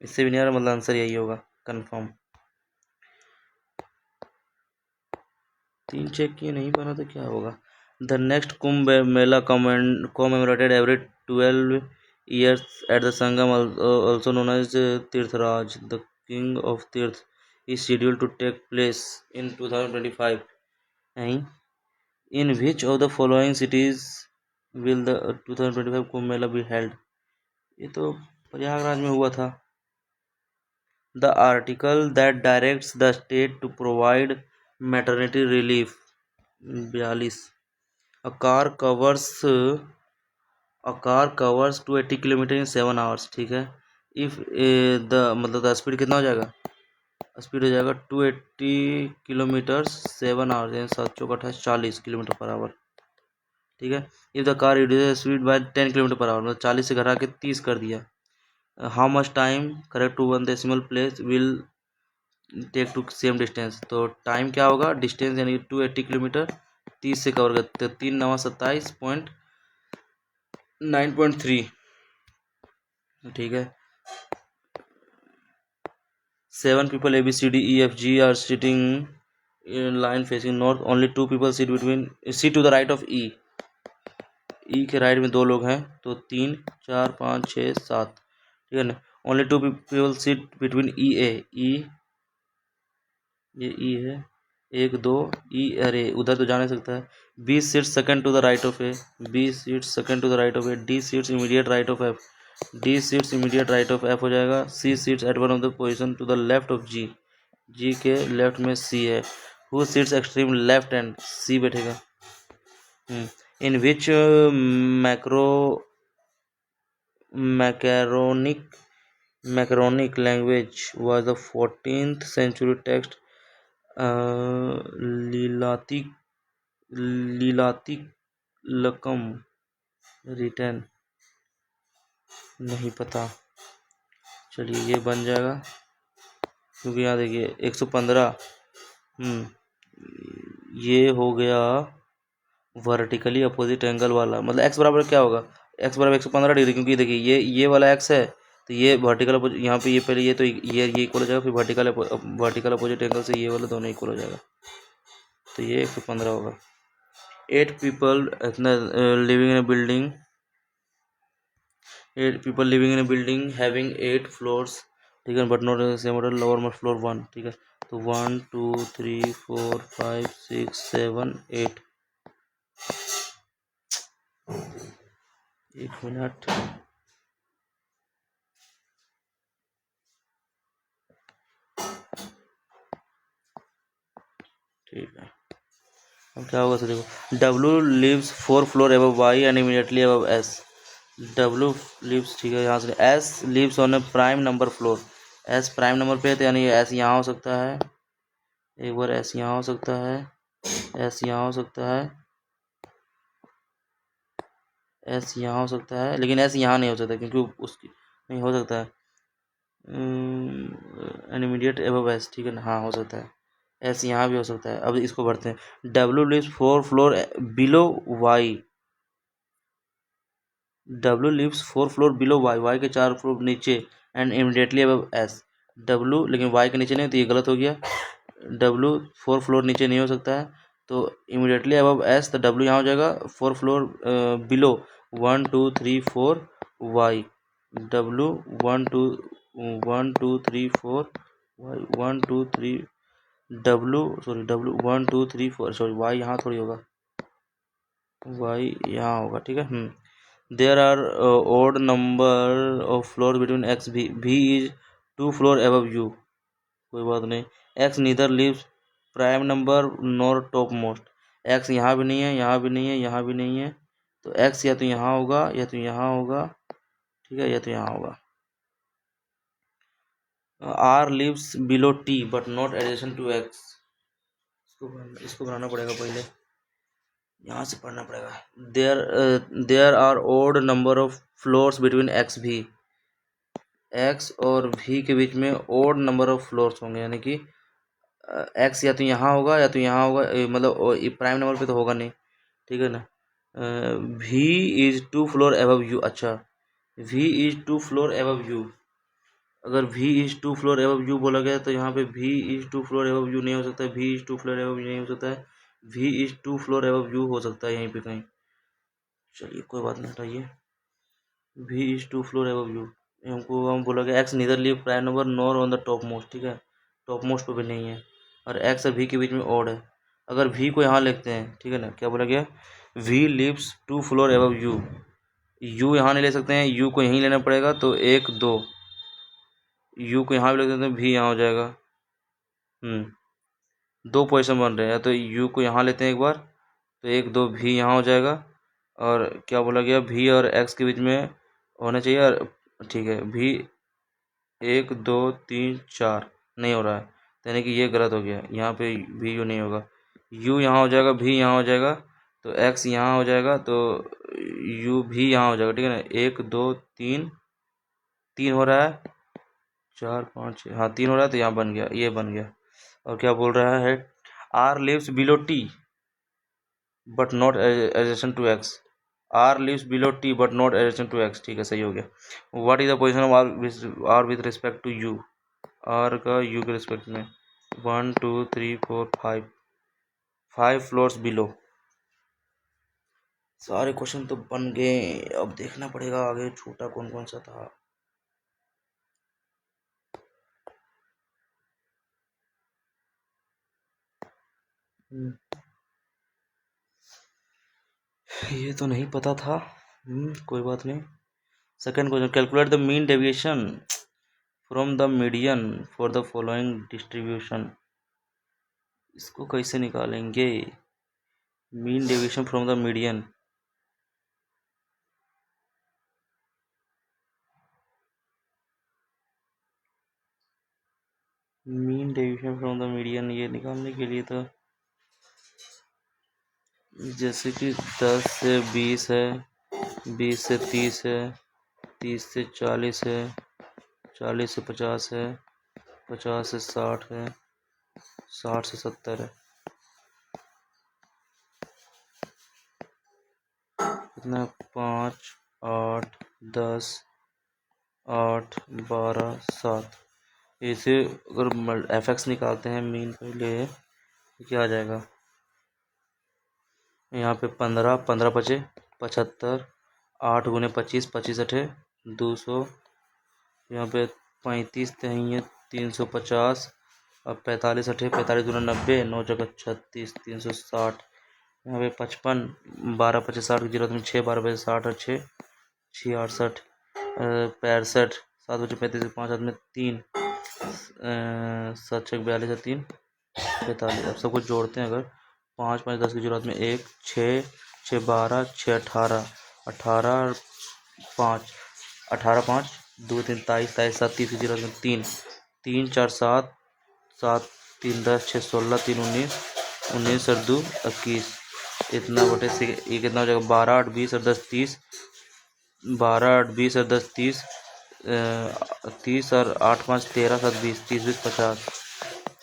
इससे भी नहीं आ रहा, मतलब आंसर यही होगा कंफर्म। 3 चेक किए नहीं बना तो क्या होगा। The next Kumbh Mela commemorated every 12 years at the Sangam, also known as Tirthraj, the king of Tirth, is scheduled to take place in 2025. नहीं, in which of the following cities will the 2025 Kumbh Mela be held? ये तो प्रयागराज में हुआ था। The article that directs the state to provide maternity relief, 42, a car covers 280 kilometre in 7 hours, ठीक है। If the मतलब the speed कितना हो जाएगा, स्पीड हो जाएगा 280 किलोमीटर 7 hours, यानी 7 चौक 28 40 किलोमीटर पर आवर, ठीक है। If the car reduce speed by 10 kilometre per hour, मतलब 40 से घटा के 30 कर दिया। How much time correct to 1 decimal place will take to same distance, तो टाइम क्या होगा, डिस्टेंस यानी 280 किलोमीटर 30 से कवर करते, 3 9 27.9.3, ठीक है। 7 people A B C D E F G are sitting in line facing north, only 2 people sit to the right of E, E के right में 2 लोग हैं, तो 3 4 5 6 7, ठीक है ना। Only 2 people sit between E A, E ये ई है 1 2 ई, अरे उधर तो जा नहीं सकता है। B seat second to the right of A, B seat second to the right of A, D seats immediate right of F, D seats immediate right of F हो जाएगा। C seats at one of the position to the left of G, G के left में C है। Who seats extreme left end, C बैठेगा। in which macaronic language was the 14th century text Lilatilakam written, नहीं पता। चलिए ये बन जाएगा, क्योंकि यहाँ देखिए 115 ये हो गया वर्टिकली अपोजिट एंगल वाला, मतलब एक्स बराबर क्या होगा, एक्स बराबर 115 डिग्री, क्योंकि देखिए ये वाला एक्स है तो ये वर्टिकल अपोजिट, यहाँ पे ये पहले ये तो ये इक्वल हो जाएगा, फिर वर्टिकल अपोजिट एंगल से ये वाला दोनों इक्वल हो जाएगा, तो ये 115 होगा। 8 people living in a building, 8 people living in a building having 8 floors, ठीक है, but not same model, lower most floor 1, ठीक है, तो 1 2 3 4 5 6 7 8, एक मिनट, ठीक है। अब क्या होगा, तो देखो W lives 4 floor above Y and immediately above S, W lives, ठीक है, यहाँ से S lives on a prime number floor, S prime number पे है, तो यानी S यहाँ हो सकता है, एक बार S यहाँ हो सकता है, S यहाँ हो सकता है, S यहाँ हो सकता है, लेकिन S यहाँ नहीं हो सकता क्योंकि उसकी नहीं हो सकता है, एन इमीडिएट एबव एस, ठीक है ना, हाँ हो सकता है, एस यहाँ भी हो सकता है। अब इसको भरते हैं, W lives 4 floor below Y, W lives 4 floor below Y, Y के 4 फ्लोर नीचे, and immediately above S, W लेकिन वाई के नीचे नहीं, तो ये गलत हो गया, डब्ल्यू 4 फ्लोर नीचे नहीं हो सकता है, तो इमीडिएटली अबव एस, तो डब्ल्यू यहाँ हो जाएगा 4 floor below 1 2 3 4 Y, W 1 2 1 2 3 4 Y 1 2 3 W, sorry W 1 2 3 4, sorry Y यहाँ थोड़ी होगा, वाई यहाँ होगा, ठीक है। There are odd number of floor between X B is 2 floor above U, कोई बात नहीं, X neither lives prime number nor top most, x यहाँ भी नहीं है, यहाँ भी नहीं है, यहाँ भी नहीं है, तो एक्स या तो यहाँ होगा या तो यहाँ होगा, ठीक है, या तो यहाँ होगा। R lives below T but not addition to X, इसको बनाना पड़ेगा पहले, यहाँ से पढ़ना पड़ेगा। There are odd number of floors between X B, X और भी के बीच में ओड नंबर ऑफ फ्लोर्स होंगे, यानी कि एक्स या तो यहाँ होगा या तो यहाँ होगा, मतलब प्राइम नंबर पे तो होगा नहीं, ठीक है ना। भी इज 2 फ्लोर एबव यू, अच्छा भी इज 2 फ्लोर एबव यू, अगर v is 2 floor above you बोला गया तो यहाँ पे v is 2 floor above you नहीं हो सकता है, v is 2 floor above you नहीं हो सकता है, v is 2 floor above you हो सकता है यहीं पे कहीं, चलिए कोई बात नहीं, हटाइए, v is 2 floor above you, हमको हम बोला गया x neither live prime number nor on the top most, ठीक है, टॉप मोस्ट पे भी नहीं है, और एक्स और v के बीच में ओड है, अगर v को यहाँ लिखते हैं, ठीक है ना, क्या बोला गया, v lives 2 floor above U, u यहाँ नहीं ले सकते हैं, u को यहीं लेना पड़ेगा, तो 1 2, u को यहाँ भी ले सकते हैं, v यहाँ हो जाएगा, दो पोजीशन बन रहे हैं, या तो u को यहाँ लेते हैं एक बार, तो 1 2 भी यहाँ हो जाएगा, और क्या बोला गया v और x के बीच में होना चाहिए, और ठीक है v 1 2 3 4 नहीं हो रहा है, तो यानी कि ये गलत हो गया, यहाँ पे v u नहीं होगा, u यहाँ हो जाएगा, v यहाँ हो जाएगा, तो x यहाँ हो जाएगा, तो u भी यहाँ हो जाएगा, ठीक है ना, 1 2 3 3 हो रहा है, 4 5 6, हाँ 3 हो रहा है, तो यहाँ बन गया, ये बन गया। और क्या बोल रहा है, R lives below T but not adjacent to X, R lives below T but not adjacent to X, ठीक है, सही हो गया। What is the position of R with respect to U, R का यू के रिस्पेक्ट में 1 2 3 4 5, 5 floors below, सारे question तो बन गए, अब देखना पड़ेगा आगे छोटा कौन कौन सा था। ये तो नहीं पता था, कोई बात नहीं। Second question, calculate the mean deviation from the median for the following distribution, इसको कैसे निकालेंगे, mean deviation from the median, mean deviation from the median, ये निकालने के लिए तो जैसे कि 10 से 20 है, 20 से 30 है, 30 से 40 है, 40 से 50 है, 50 से 60 है, 60 से 70 है। कितना? 5, 8, 10, 8, 12, 7। इसे अगर एफ निकालते हैं मीन के लिए तो क्या आ जाएगा? यहाँ पे 15, 15 बचे 75, 8 गुने 25, 25 अठे 200, यहाँ पे 35 है 350, अब 45 अठे 45 गुना 90, 9 जगह 36, 360, यहाँ पे 55, 12 पचे 60 की जरूरत में 6, 12 बजे 60 और 6, 68, 65, 7 बजे 35, 5 हाथ में 3, 7 6 42 3, 45। अब सब कुछ जोड़ते हैं अगर 5 5 10 की जरूरत में 1, 6 6 12, 6 18, 18 5, 18 5 2 3 23, 23 7 30 की जरूरत में 3, 3 4 7, 7 3 10, 6 16, 3 19, 19 और 2 21। इतना बटे से ये कितना हो जाएगा? 12 8 20 और 10 30, 12 8 20 और 10 30, 30 और 8 5 13 7 20, 30 20 50।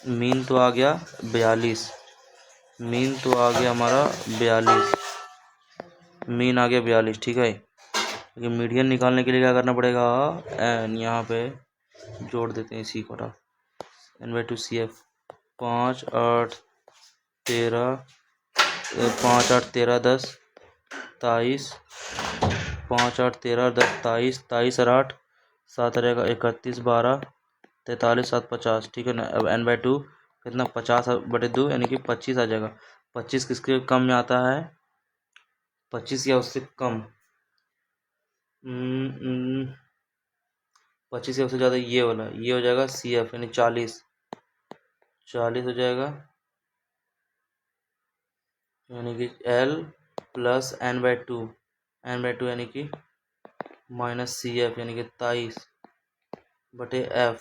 मीन तो आ गया 42, मीन तो आ गया हमारा 42, मीन आ गया 42। ठीक है, लेकिन मीडियन निकालने के लिए क्या करना पड़ेगा? एन यहाँ पे जोड़ देते हैं इसी को, N/2 CF। 5 8 13, 5 8 13 10 23, 5 8 13 10 23, 23 और 8 7 रहेगा 31, 12 43 7 50। ठीक है ना? अब N/2 कितना? 50/2 यानी कि 25 आ जाएगा। 25 किसके कम में आता है? 25 या उससे कम। 25 या उससे ज़्यादा ये वाला, ये हो जाएगा CF यानी 40, 40 हो जाएगा, यानी कि L प्लस N/2, N/2 यानी कि माइनस CF यानी कि 23 बटे F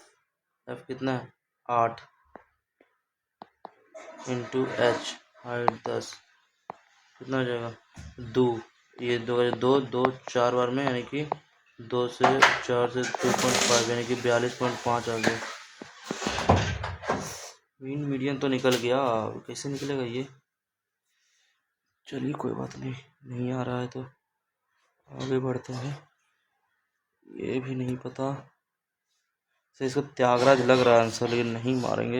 कितना है? 8 इंटू H हाइट 10, कितना हो जाएगा? 2, ये 2 4 बार में यानी कि 2 से 4 से 2.5 यानी कि 42.5 आ गया। मीन मीडियन तो निकल गया, कैसे निकलेगा ये? चलिए कोई बात नहीं, नहीं आ रहा है तो आगे बढ़ते हैं। ये भी नहीं पता से, इसको त्यागराज लग रहा है आंसर, लेकिन नहीं मारेंगे।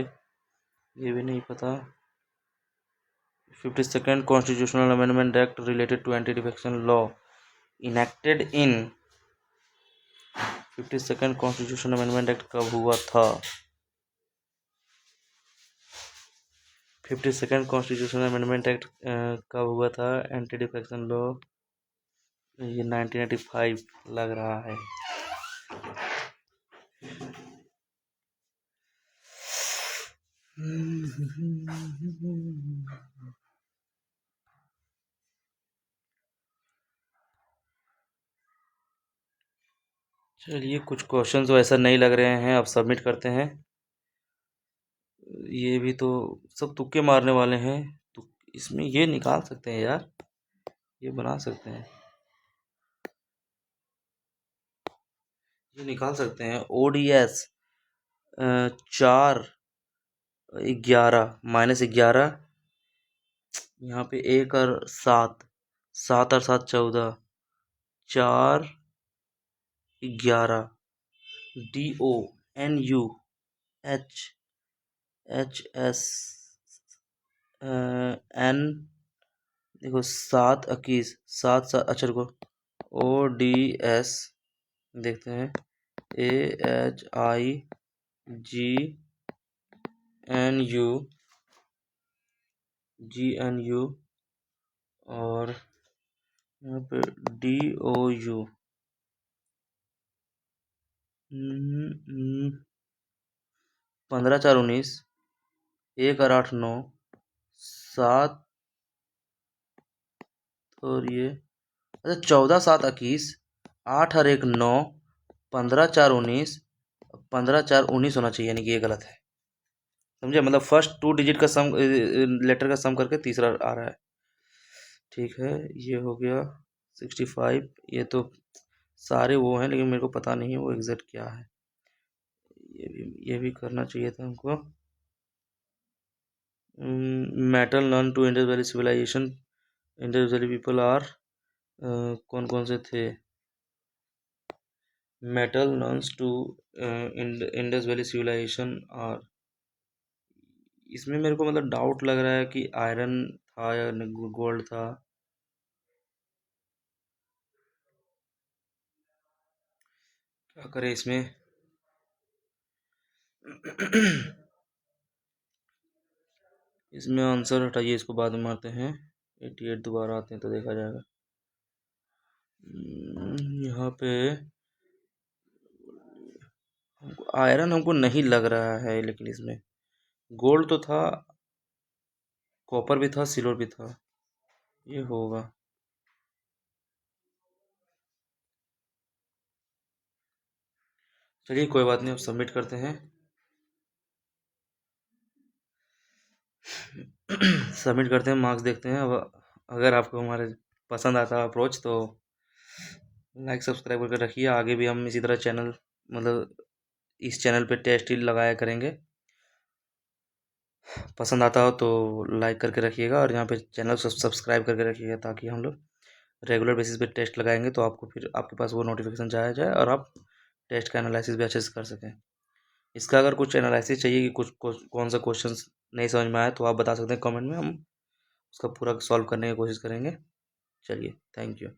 ये भी नहीं पता। 52nd constitutional amendment act related to anti defection law enacted in 52nd constitutional amendment act कब हुआ था? 52nd कॉन्स्टिट्यूशनल अमेंडमेंट एक्ट कब हुआ था? एंटी डिफेक्शन लॉ ये 1985 लग रहा है। चलिए कुछ क्वेश्चन तो ऐसा नहीं लग रहे हैं, अब सबमिट करते हैं। ये भी तो सब तुक्के मारने वाले हैं, तो इसमें ये निकाल सकते हैं यार, ये बना सकते हैं, ये निकाल सकते हैं। ODS 4 11 -11, यहाँ पे 1 और 7, 7 और 7 14, 4 11, DONUHHS N, देखो 7 21, 7 7, अच्छा रुको, ODS देखते हैं, AHIGNU और यहाँ पे DOU 15 4 19, 1 और 8 9, 7 और ये, अच्छा 14 7 21, 8 और 1 9, 15 4 19, 15 4 19 होना चाहिए, यानी कि ये गलत है। समझे, मतलब फर्स्ट 2 डिजिट का सम, लेटर का सम करके तीसरा आ रहा है। ठीक है, ये हो गया 65। ये तो सारे वो हैं, लेकिन मेरे को पता नहीं है वो एग्जैक्ट क्या है। ये भी करना चाहिए था हमको। Metal known to Indus valley civilization, Indus Valley people are, कौन कौन से थे? Metal knowns to Indus valley civilization are, इसमें मेरे को मतलब डाउट लग रहा है कि आयरन था या गोल्ड था। क्या करें इसमें? इसमें आंसर हटाइए, इसको बाद में मारते हैं। 88 दोबारा आते हैं तो देखा जाएगा। यहाँ पे आयरन हमको नहीं लग रहा है, लेकिन इसमें गोल्ड तो था, कॉपर भी था, सिल्वर भी था, ये होगा। चलिए कोई बात नहीं, अब सबमिट करते हैं। सबमिट करते हैं, मार्क्स देखते हैं। अब अगर आपको हमारे पसंद आता अप्रोच तो लाइक सब्सक्राइब करके रखिए। आगे भी हम इसी तरह चैनल, मतलब इस चैनल पे टेस्ट ही लगाया करेंगे। पसंद आता हो तो लाइक करके रखिएगा, और यहाँ पे चैनल सब्सक्राइब करके रखिएगा, ताकि हम लोग रेगुलर बेसिस पे टेस्ट लगाएंगे तो आपको फिर आपके पास वो नोटिफिकेशन जाया जाए और आप टेस्ट का एनालिसिस भी अच्छे से कर सकें। इसका अगर कुछ एनालिसिस चाहिए कि कौन सा क्वेश्चन नहीं समझ में आया तो आप बता सकते हैं कमेंट में, हम उसका पूरा सॉल्व करने की कोशिश करेंगे। चलिए, थैंक यू।